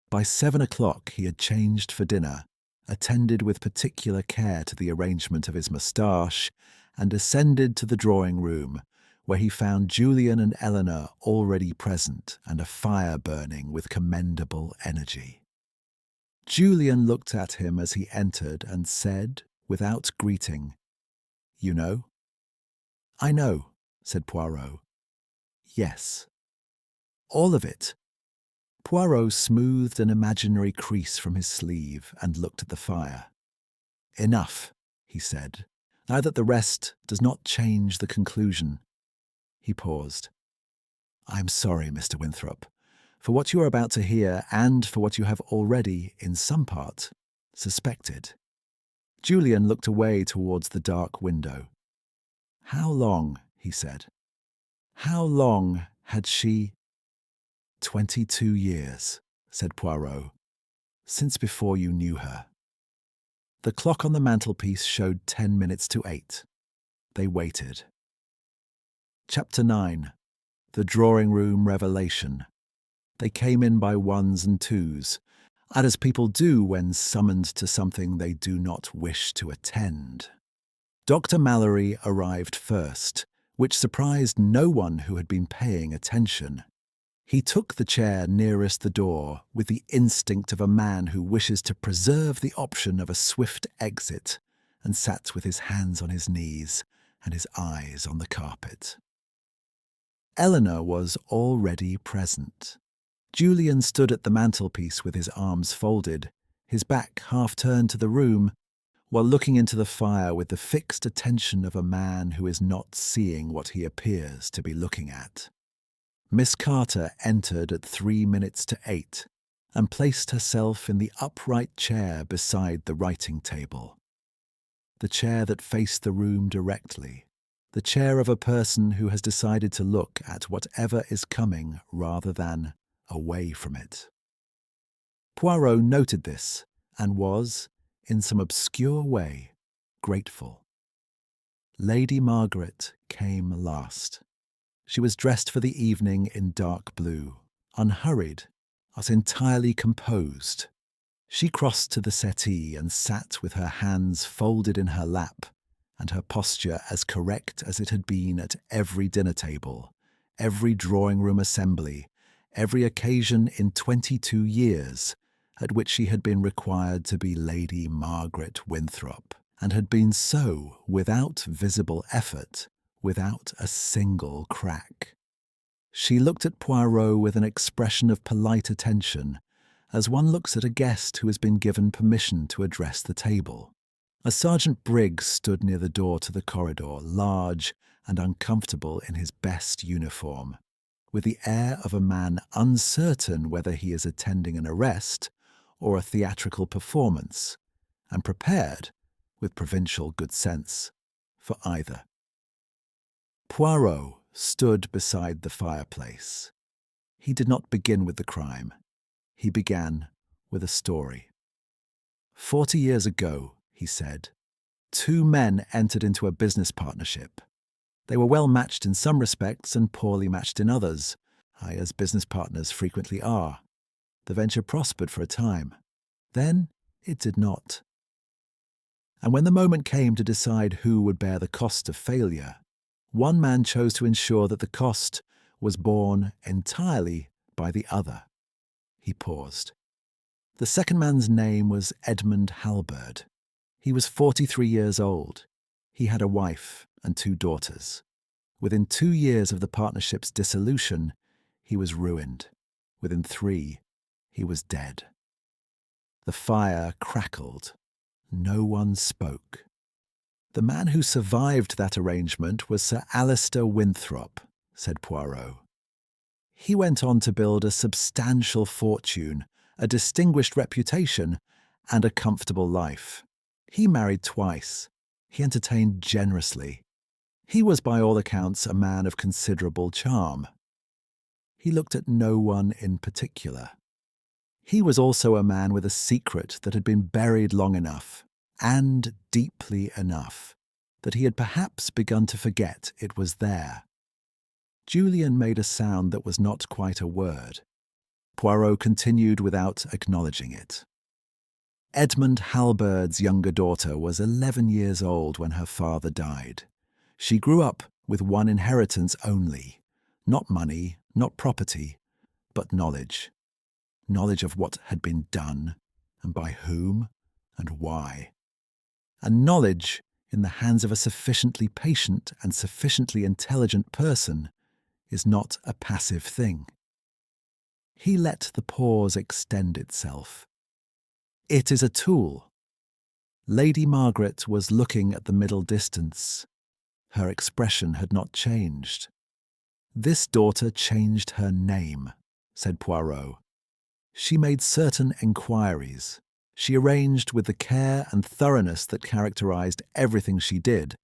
Speaker 1: By 7 o'clock, he had changed for dinner, attended with particular care to the arrangement of his moustache, and ascended to the drawing-room, where he found Julian and Eleanor already present and a fire burning with commendable energy. Julian looked at him as he entered and said, without greeting, "You know?" "I know," said Poirot. "Yes." "All of it?" Poirot smoothed an imaginary crease from his sleeve and looked at the fire. "Enough," he said, "now that the rest does not change the conclusion." He paused. "I am sorry, Mr. Winthrop, for what you are about to hear and for what you have already, in some part, suspected." Julian looked away towards the dark window. "How long," he said, "how long had she—" 22 years, said Poirot, "since before you knew her." The clock on the mantelpiece showed 10 minutes to 8. They waited. Chapter 9. The Drawing-Room Revelation. They came in by ones and twos, as people do when summoned to something they do not wish to attend. Dr. Mallory arrived first, which surprised no one who had been paying attention. He took the chair nearest the door with the instinct of a man who wishes to preserve the option of a swift exit, and sat with his hands on his knees and his eyes on the carpet. Eleanor was already present. Julian stood at the mantelpiece with his arms folded, his back half turned to the room, while looking into the fire with the fixed attention of a man who is not seeing what he appears to be looking at. Miss Carter entered at 8:03 and placed herself in the upright chair beside the writing table. The chair that faced the room directly, the chair of a person who has decided to look at whatever is coming rather than away from it. Poirot noted this and was, in some obscure way, grateful. Lady Margaret came last. She was dressed for the evening in dark blue, unhurried, as entirely composed. She crossed to the settee and sat with her hands folded in her lap, and her posture as correct as it had been at every dinner table, every drawing-room assembly, every occasion in 22 years at which she had been required to be Lady Margaret Winthrop, and had been so without visible effort, without a single crack. She looked at Poirot with an expression of polite attention, as one looks at a guest who has been given permission to address the table. A Sergeant Briggs stood near the door to the corridor, large and uncomfortable in his best uniform, with the air of a man uncertain whether he is attending an arrest or a theatrical performance, and prepared, with provincial good sense, for either. Poirot stood beside the fireplace. He did not begin with the crime. He began with a story. 40 years ago, he said, 2 men entered into a business partnership. They were well matched in some respects and poorly matched in others, as business partners frequently are. The venture prospered for a time. Then it did not. And when the moment came to decide who would bear the cost of failure, one man chose to ensure that the cost was borne entirely by the other. He paused. The second man's name was Edmund Halberd. He was 43 years old. He had a wife and 2 daughters. Within 2 years of the partnership's dissolution, he was ruined. Within 3, he was dead. The fire crackled. No one spoke. The man who survived that arrangement was Sir Alistair Winthrop, said Poirot. He went on to build a substantial fortune, a distinguished reputation, and a comfortable life. He married twice. He entertained generously. He was by all accounts a man of considerable charm. He looked at no one in particular. He was also a man with a secret that had been buried long enough, and deeply enough, that he had perhaps begun to forget it was there. Julian made a sound that was not quite a word. Poirot continued without acknowledging it. Edmund Halberd's younger daughter was 11 years old when her father died. She grew up with one inheritance only, not money, not property, but knowledge. Knowledge of what had been done, and by whom, and why. And knowledge, in the hands of a sufficiently patient and sufficiently intelligent person, is not a passive thing. He let the pause extend itself. It is a tool. Lady Margaret was looking at the middle distance. Her expression had not changed. This daughter changed her name, said Poirot. She made certain enquiries. She arranged with the care and thoroughness that characterized everything she did,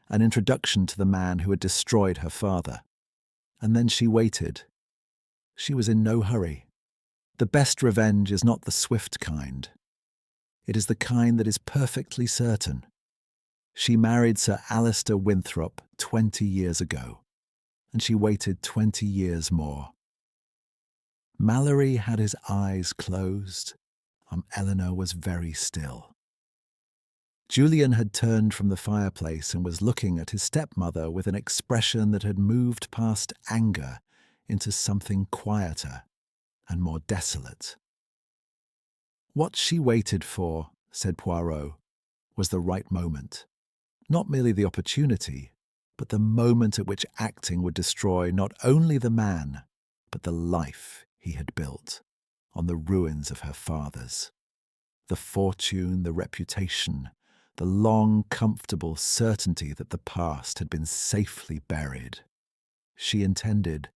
Speaker 1: an introduction to the man who had destroyed her father. And then she waited. She was in no hurry. The best revenge is not the swift kind. It is the kind that is perfectly certain. She married Sir Alistair Winthrop 20 years ago, and she waited 20 years more. Mallory had his eyes closed. Eleanor was very still. Julian had turned from the fireplace and was looking at his stepmother with an expression that had moved past anger into something quieter and more desolate. What she waited for, said Poirot, was the right moment. Not merely the opportunity, but the moment at which acting would destroy not only the man, but the life he had built on the ruins of her father's. The fortune, the reputation, the long, comfortable certainty that the past had been safely buried. She intended,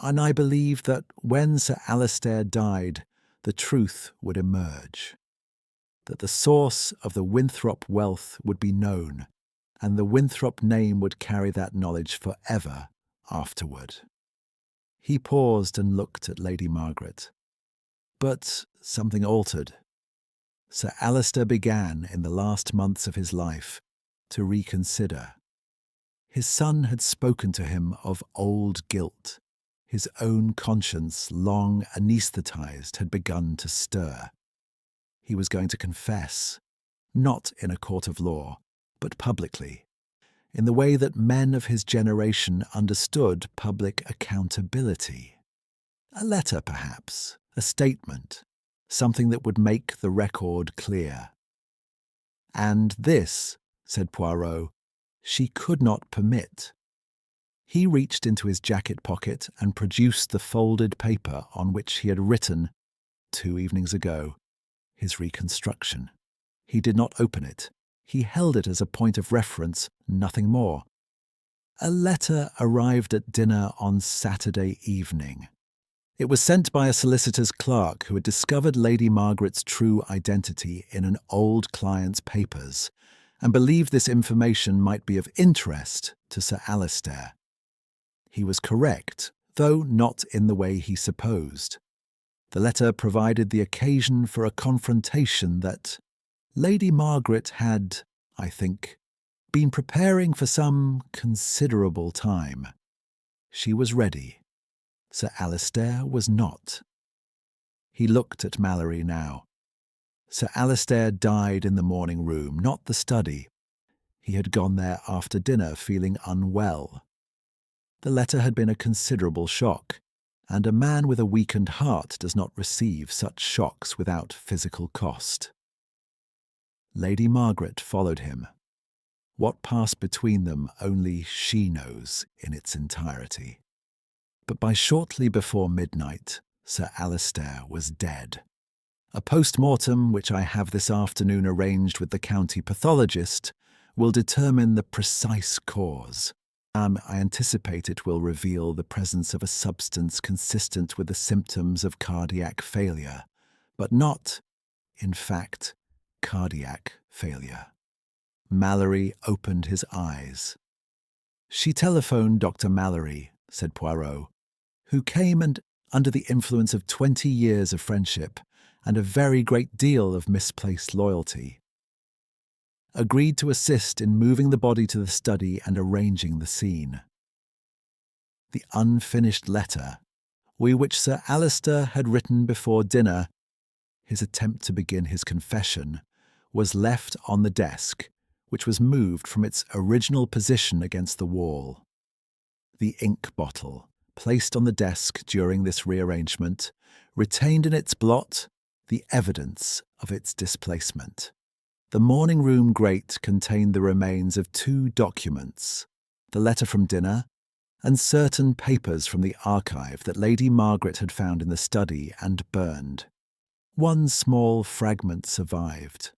Speaker 1: and I believe that when Sir Alistair died, the truth would emerge, that the source of the Winthrop wealth would be known, and the Winthrop name would carry that knowledge forever afterward. He paused and looked at Lady Margaret. But something altered. Sir Alistair began, in the last months of his life, to reconsider. His son had spoken to him of old guilt. His own conscience, long anaesthetized, had begun to stir. He was going to confess, not in a court of law, but publicly, in the way that men of his generation understood public accountability. A letter, perhaps, a statement, something that would make the record clear. And this, said Poirot, she could not permit. He reached into his jacket pocket and produced the folded paper on which he had written, 2 evenings ago, his reconstruction. He did not open it. He held it as a point of reference, nothing more. A letter arrived at dinner on Saturday evening. It was sent by a solicitor's clerk who had discovered Lady Margaret's true identity in an old client's papers and believed this information might be of interest to Sir Alistair. He was correct, though not in the way he supposed. The letter provided the occasion for a confrontation that Lady Margaret had, I think, been preparing for some considerable time. She was ready. Sir Alistair was not. He looked at Mallory now. Sir Alistair died in the morning room, not the study. He had gone there after dinner feeling unwell. The letter had been a considerable shock, and a man with a weakened heart does not receive such shocks without physical cost. Lady Margaret followed him. What passed between them only she knows in its entirety. But by shortly before midnight, Sir Alistair was dead. A post-mortem, which I have this afternoon arranged with the county pathologist, will determine the precise cause. I anticipate it will reveal the presence of a substance consistent with the symptoms of cardiac failure, but not, in fact, cardiac failure. Mallory opened his eyes. She telephoned Dr. Mallory, said Poirot, who came and, under the influence of 20 years of friendship and a very great deal of misplaced loyalty, agreed to assist in moving the body to the study and arranging the scene. The unfinished letter, which Sir Alistair had written before dinner, his attempt to begin his confession, was left on the desk, which was moved from its original position against the wall. The ink bottle, placed on the desk during this rearrangement, retained in its blot the evidence of its displacement. The morning room grate contained the remains of 2 documents, the letter from dinner and certain papers from the archive that Lady Margaret had found in the study and burned. One small fragment survived.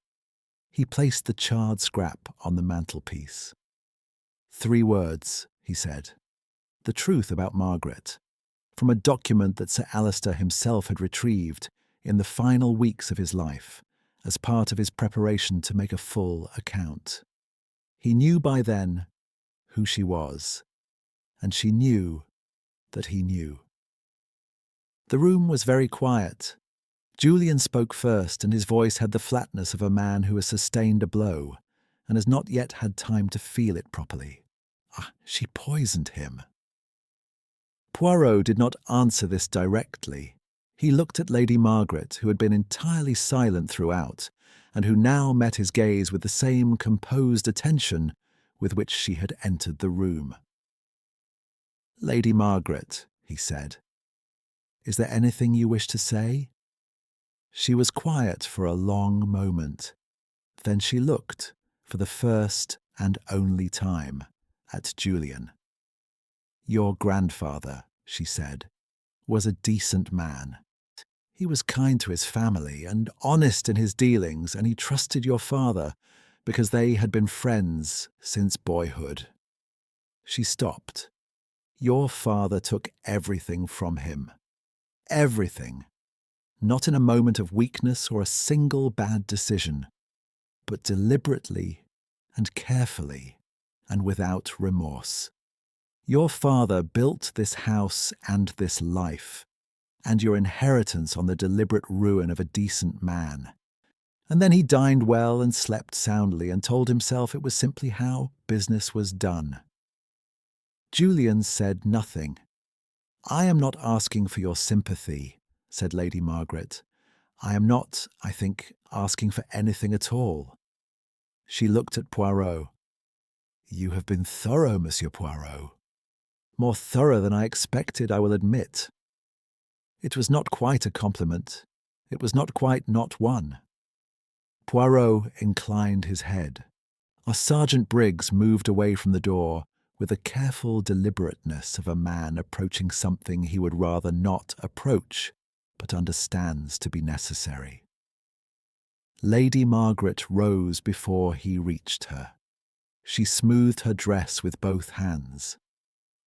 Speaker 1: He placed the charred scrap on the mantelpiece. 3 words, he said. The truth about Margaret, from a document that Sir Alistair himself had retrieved in the final weeks of his life, as part of his preparation to make a full account. He knew by then who she was, and she knew that he knew. The room was very quiet. Julian spoke first, and his voice had the flatness of a man who has sustained a blow and has not yet had time to feel it properly. She poisoned him. Poirot did not answer this directly. He looked at Lady Margaret, who had been entirely silent throughout, and who now met his gaze with the same composed attention with which she had entered the room. "Lady Margaret," he said, "is there anything you wish to say?" She was quiet for a long moment. Then she looked, for the first and only time, at Julian. "Your grandfather," she said, "was a decent man. He was kind to his family and honest in his dealings, and he trusted your father because they had been friends since boyhood." She stopped. "Your father took everything from him. Everything. Not in a moment of weakness or a single bad decision, but deliberately and carefully and without remorse. Your father built this house and this life, and your inheritance on the deliberate ruin of a decent man. And then he dined well and slept soundly and told himself it was simply how business was done." Julian said nothing. "I am not asking for your sympathy," said Lady Margaret. "I am not, I think, asking for anything at all." She looked at Poirot. "You have been thorough, Monsieur Poirot. More thorough than I expected, I will admit. It was not quite a compliment. It was not quite not one." Poirot inclined his head. Sergeant Briggs moved away from the door with the careful deliberateness of a man approaching something he would rather not approach, but understands to be necessary. Lady Margaret rose before he reached her. She smoothed her dress with both hands,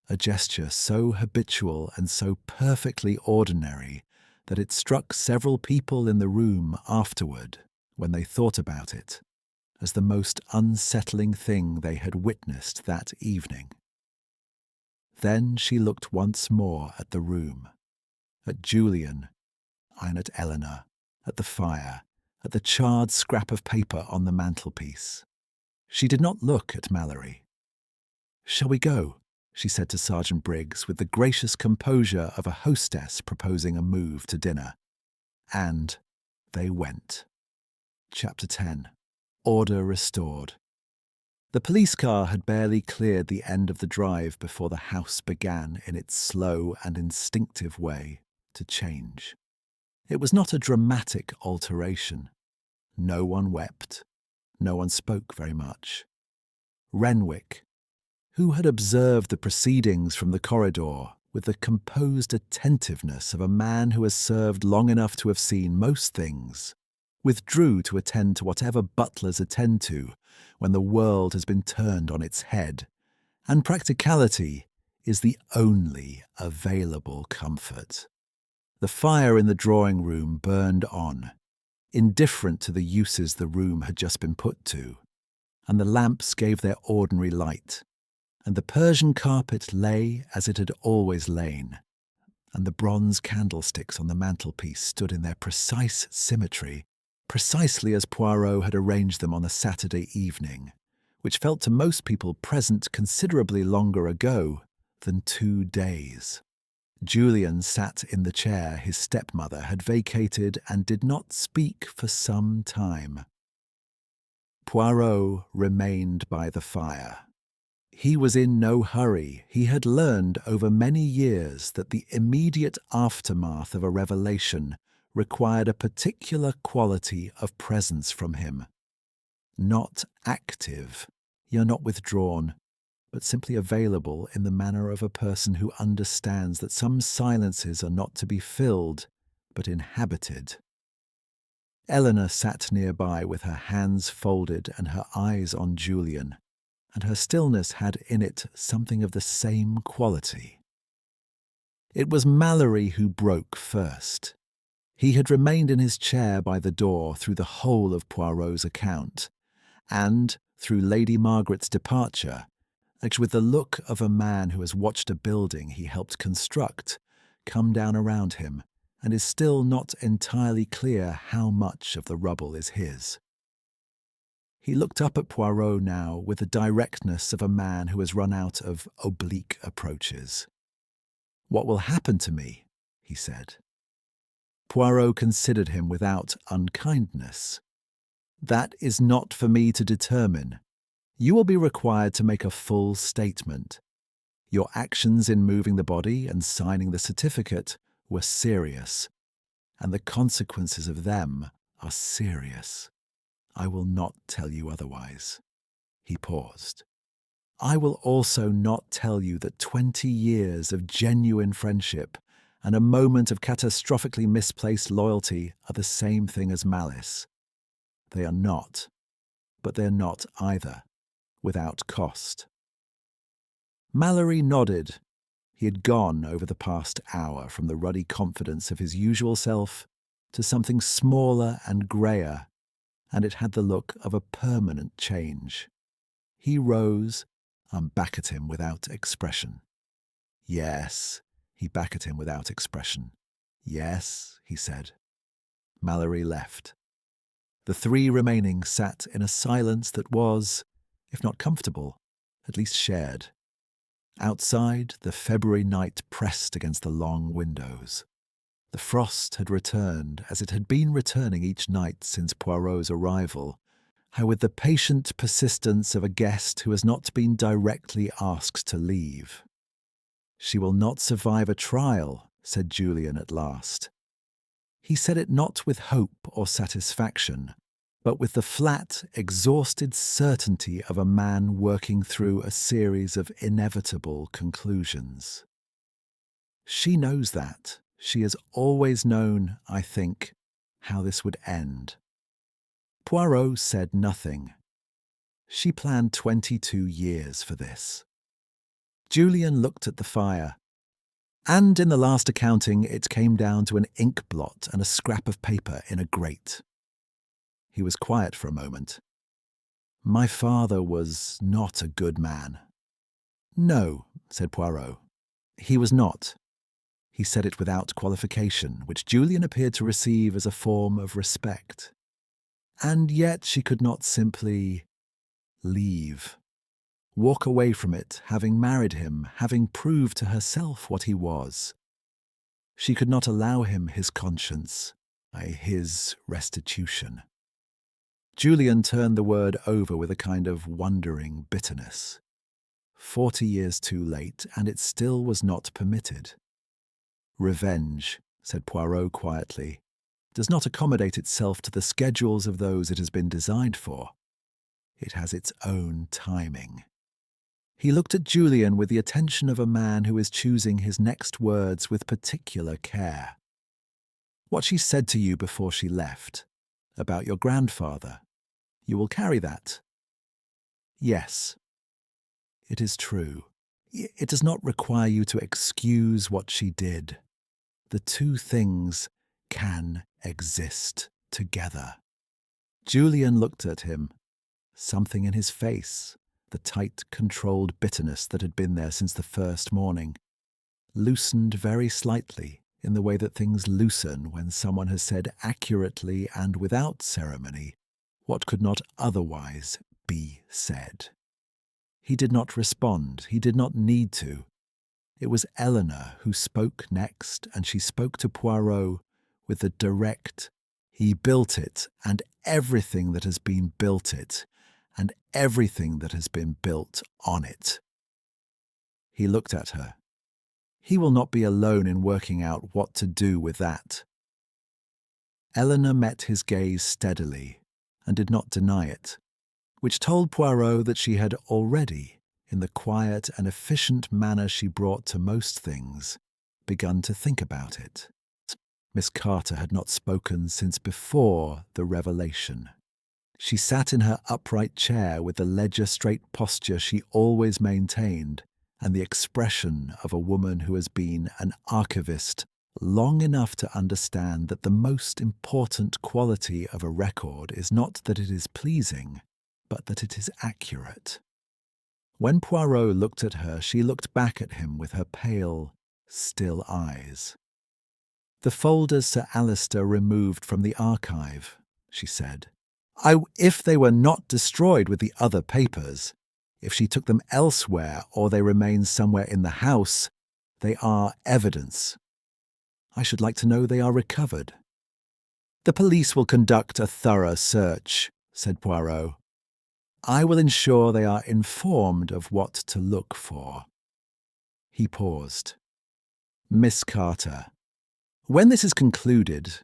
Speaker 1: a gesture so habitual and so perfectly ordinary that it struck several people in the room afterward, when they thought about it, as the most unsettling thing they had witnessed that evening. Then she looked once more at the room, at Julian, and at Eleanor, at the fire, at the charred scrap of paper on the mantelpiece. She did not look at Mallory. "Shall we go?" she said to Sergeant Briggs with the gracious composure of a hostess proposing a move to dinner. And they went. Chapter 10. Order restored. The police car had barely cleared the end of the drive before the house began, in its slow and instinctive way, to change. It was not a dramatic alteration. No one wept. No one spoke very much. Renwick, who had observed the proceedings from the corridor with the composed attentiveness of a man who has served long enough to have seen most things, withdrew to attend to whatever butlers attend to when the world has been turned on its head, and practicality is the only available comfort. The fire in the drawing-room burned on, indifferent to the uses the room had just been put to, and the lamps gave their ordinary light, and the Persian carpet lay as it had always lain, and the bronze candlesticks on the mantelpiece stood in their precise symmetry, precisely as Poirot had arranged them on a Saturday evening, which felt to most people present considerably longer ago than 2 days. Julian sat in the chair his stepmother had vacated and did not speak for some time. Poirot remained by the fire. He was in no hurry. He had learned over many years that the immediate aftermath of a revelation required a particular quality of presence from him. Not active, yet not withdrawn, but simply available in the manner of a person who understands that some silences are not to be filled, but inhabited. Eleanor sat nearby with her hands folded and her eyes on Julian, and her stillness had in it something of the same quality. It was Mallory who broke first. He had remained in his chair by the door through the whole of Poirot's account, and, through Lady Margaret's departure, actually with the look of a man who has watched a building he helped construct come down around him and is still not entirely clear how much of the rubble is his. He looked up at Poirot now with the directness of a man who has run out of oblique approaches. "What will happen to me?" he said. Poirot considered him without unkindness. That is not for me to determine. You will be required to make a full statement. Your actions in moving the body and signing the certificate were serious, and the consequences of them are serious. I will not tell you otherwise." He paused. "I will also not tell you that 20 years of genuine friendship and a moment of catastrophically misplaced loyalty are the same thing as malice. They are not, but they're not either, without cost." Mallory nodded. He had gone over the past hour from the ruddy confidence of his usual self to something smaller and greyer, and it had the look of a permanent change. He rose and back at him without expression. "Yes," he back at him without expression. "Yes," he said. Mallory left. The three remaining sat in a silence that was, if not comfortable, at least shared. Outside, the February night pressed against the long windows. The frost had returned, as it had been returning each night since Poirot's arrival, how with the patient persistence of a guest who has not been directly asked to leave. "She will not survive a trial," said Julian at last. He said it not with hope or satisfaction, but with the flat, exhausted certainty of a man working through a series of inevitable conclusions. "She knows that. She has always known, I think, how this would end." Poirot said nothing. She planned 22 years for this. Julian looked at the fire. "And in the last accounting, it came down to an ink blot and a scrap of paper in a grate." He was quiet for a moment. "My father was not a good man." "No," said Poirot. "He was not." He said it without qualification, which Julian appeared to receive as a form of respect. And yet she could not simply leave. Walk away from it, having married him, having proved to herself what he was. She could not allow him his conscience, his restitution. Julian turned the word over with a kind of wondering bitterness. 40 years too late, and it still was not permitted. "Revenge," said Poirot quietly, "does not accommodate itself to the schedules of those it has been designed for. It has its own timing." He looked at Julian with the attention of a man who is choosing his next words with particular care. "What she said to you before she left, about your grandfather, you will carry that?" "Yes." "It is true. It does not require you to excuse what she did. The two things can exist together." Julian looked at him. Something in his face, the tight, controlled bitterness that had been there since the first morning, loosened very slightly in the way that things loosen when someone has said accurately and without ceremony what could not otherwise be said. He did not respond. He did not need to. It was Eleanor who spoke next, and she spoke to Poirot with the direct, "He built it, and everything that has been built it, and everything that has been built on it." He looked at her. He will not be alone in working out what to do with that. Eleanor met his gaze steadily, and did not deny it, which told Poirot that she had already, in the quiet and efficient manner she brought to most things, begun to think about it. Miss Carter had not spoken since before the revelation. She sat in her upright chair with the ledger-straight posture she always maintained, and the expression of a woman who has been an archivist long enough to understand that the most important quality of a record is not that it is pleasing, but that it is accurate. When Poirot looked at her, she looked back at him with her pale, still eyes. "The folders Sir Alister removed from the archive," she said. If they were not destroyed with the other papers, if she took them elsewhere or they remain somewhere in the house, they are evidence. I should like to know they are recovered." "The police will conduct a thorough search," said Poirot. "I will ensure they are informed of what to look for." He paused. "Miss Carter, when this is concluded,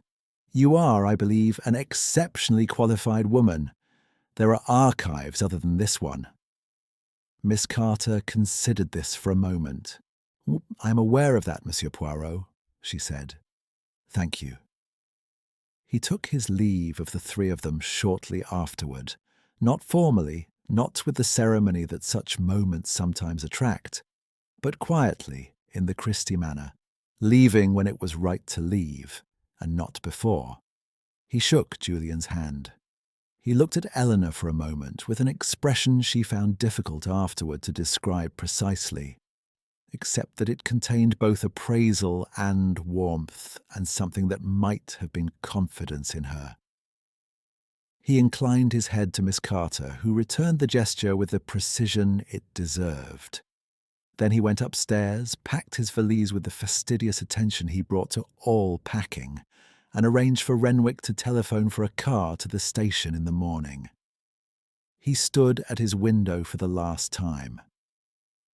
Speaker 1: you are, I believe, an exceptionally qualified woman. There are archives other than this one." Miss Carter considered this for a moment. "I am aware of that, Monsieur Poirot," she said. "Thank you." He took his leave of the three of them shortly afterward, not formally, not with the ceremony that such moments sometimes attract, but quietly, in the Christie manner, leaving when it was right to leave, and not before. He shook Julian's hand. He looked at Eleanor for a moment with an expression she found difficult afterward to describe precisely, except that it contained both appraisal and warmth, and something that might have been confidence in her. He inclined his head to Miss Carter, who returned the gesture with the precision it deserved. Then he went upstairs, packed his valise with the fastidious attention he brought to all packing, and arranged for Renwick to telephone for a car to the station in the morning. He stood at his window for the last time.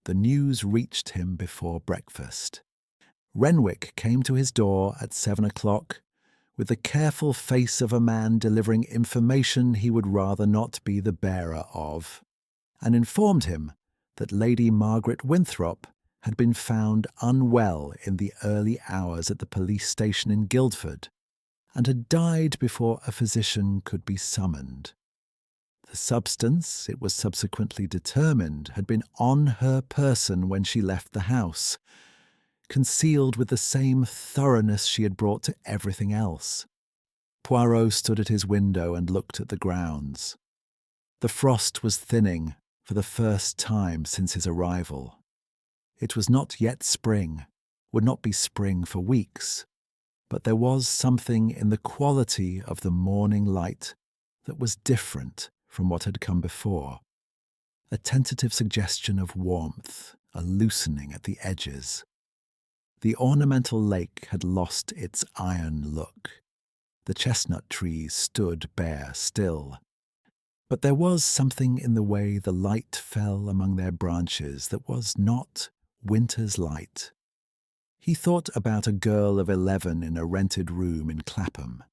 Speaker 1: The news reached him before breakfast. Renwick came to his door at 7 o'clock, with the careful face of a man delivering information he would rather not be the bearer of, and informed him that Lady Margaret Winthrop had been found unwell in the early hours at the police station in Guildford, and had died before a physician could be summoned. The substance, it was subsequently determined, had been on her person when she left the house, concealed with the same thoroughness she had brought to everything else. Poirot stood at his window and looked at the grounds. The frost was thinning for the first time since his arrival. It was not yet spring, would not be spring for weeks, but there was something in the quality of the morning light that was different from what had come before. A tentative suggestion of warmth, a loosening at the edges. The ornamental lake had lost its iron look. The chestnut trees stood bare still. But there was something in the way the light fell among their branches that was not winter's light. He thought about a girl of 11 in a rented room in Clapham,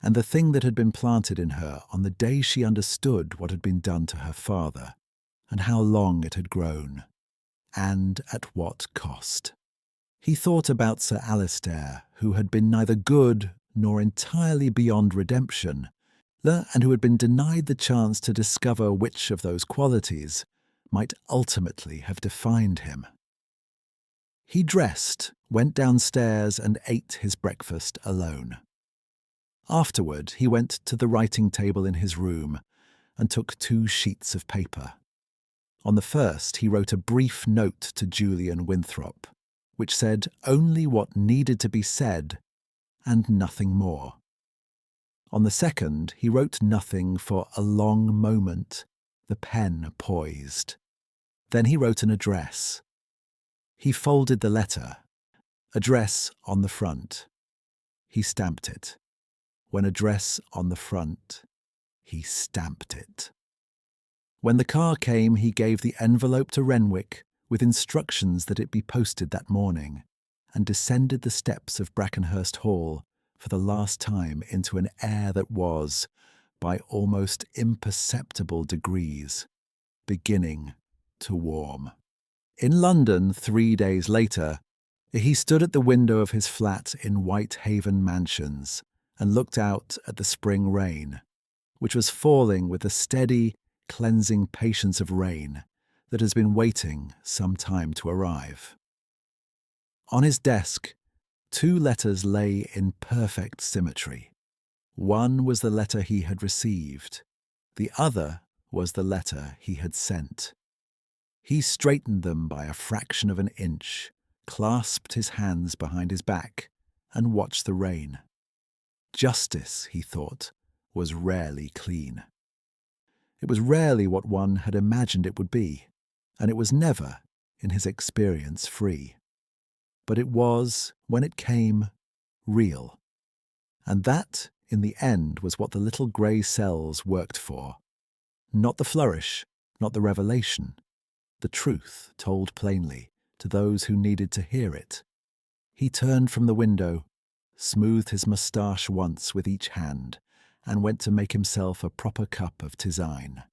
Speaker 1: and the thing that had been planted in her on the day she understood what had been done to her father, and how long it had grown, and at what cost. He thought about Sir Alistair, who had been neither good nor entirely beyond redemption, and who had been denied the chance to discover which of those qualities might ultimately have defined him. He dressed, went downstairs, and ate his breakfast alone. Afterward, he went to the writing table in his room and took 2 sheets of paper. On the first, he wrote a brief note to Julian Winthrop, which said only what needed to be said and nothing more. On the second, he wrote nothing for a long moment, the pen poised. Then he wrote an address. He folded the letter, address on the front. He stamped it. When address on the front, he stamped it. When the car came, he gave the envelope to Renwick with instructions that it be posted that morning, and descended the steps of Brackenhurst Hall for the last time into an air that was, by almost imperceptible degrees, beginning to warm. In London 3 days later, he stood at the window of his flat in Whitehaven Mansions and looked out at the spring rain, which was falling with the steady, cleansing patience of rain that has been waiting some time to arrive. On his desk, 2 letters lay in perfect symmetry. One was the letter he had received. The other was the letter he had sent. He straightened them by a fraction of an inch, clasped his hands behind his back, and watched the rain. Justice, he thought, was rarely clean. It was rarely what one had imagined it would be, and it was never, in his experience, free. But it was, when it came, real. And that, in the end, was what the little grey cells worked for. Not the flourish, not the revelation. The truth told plainly to those who needed to hear it. He turned from the window, smoothed his moustache once with each hand, and went to make himself a proper cup of tisane.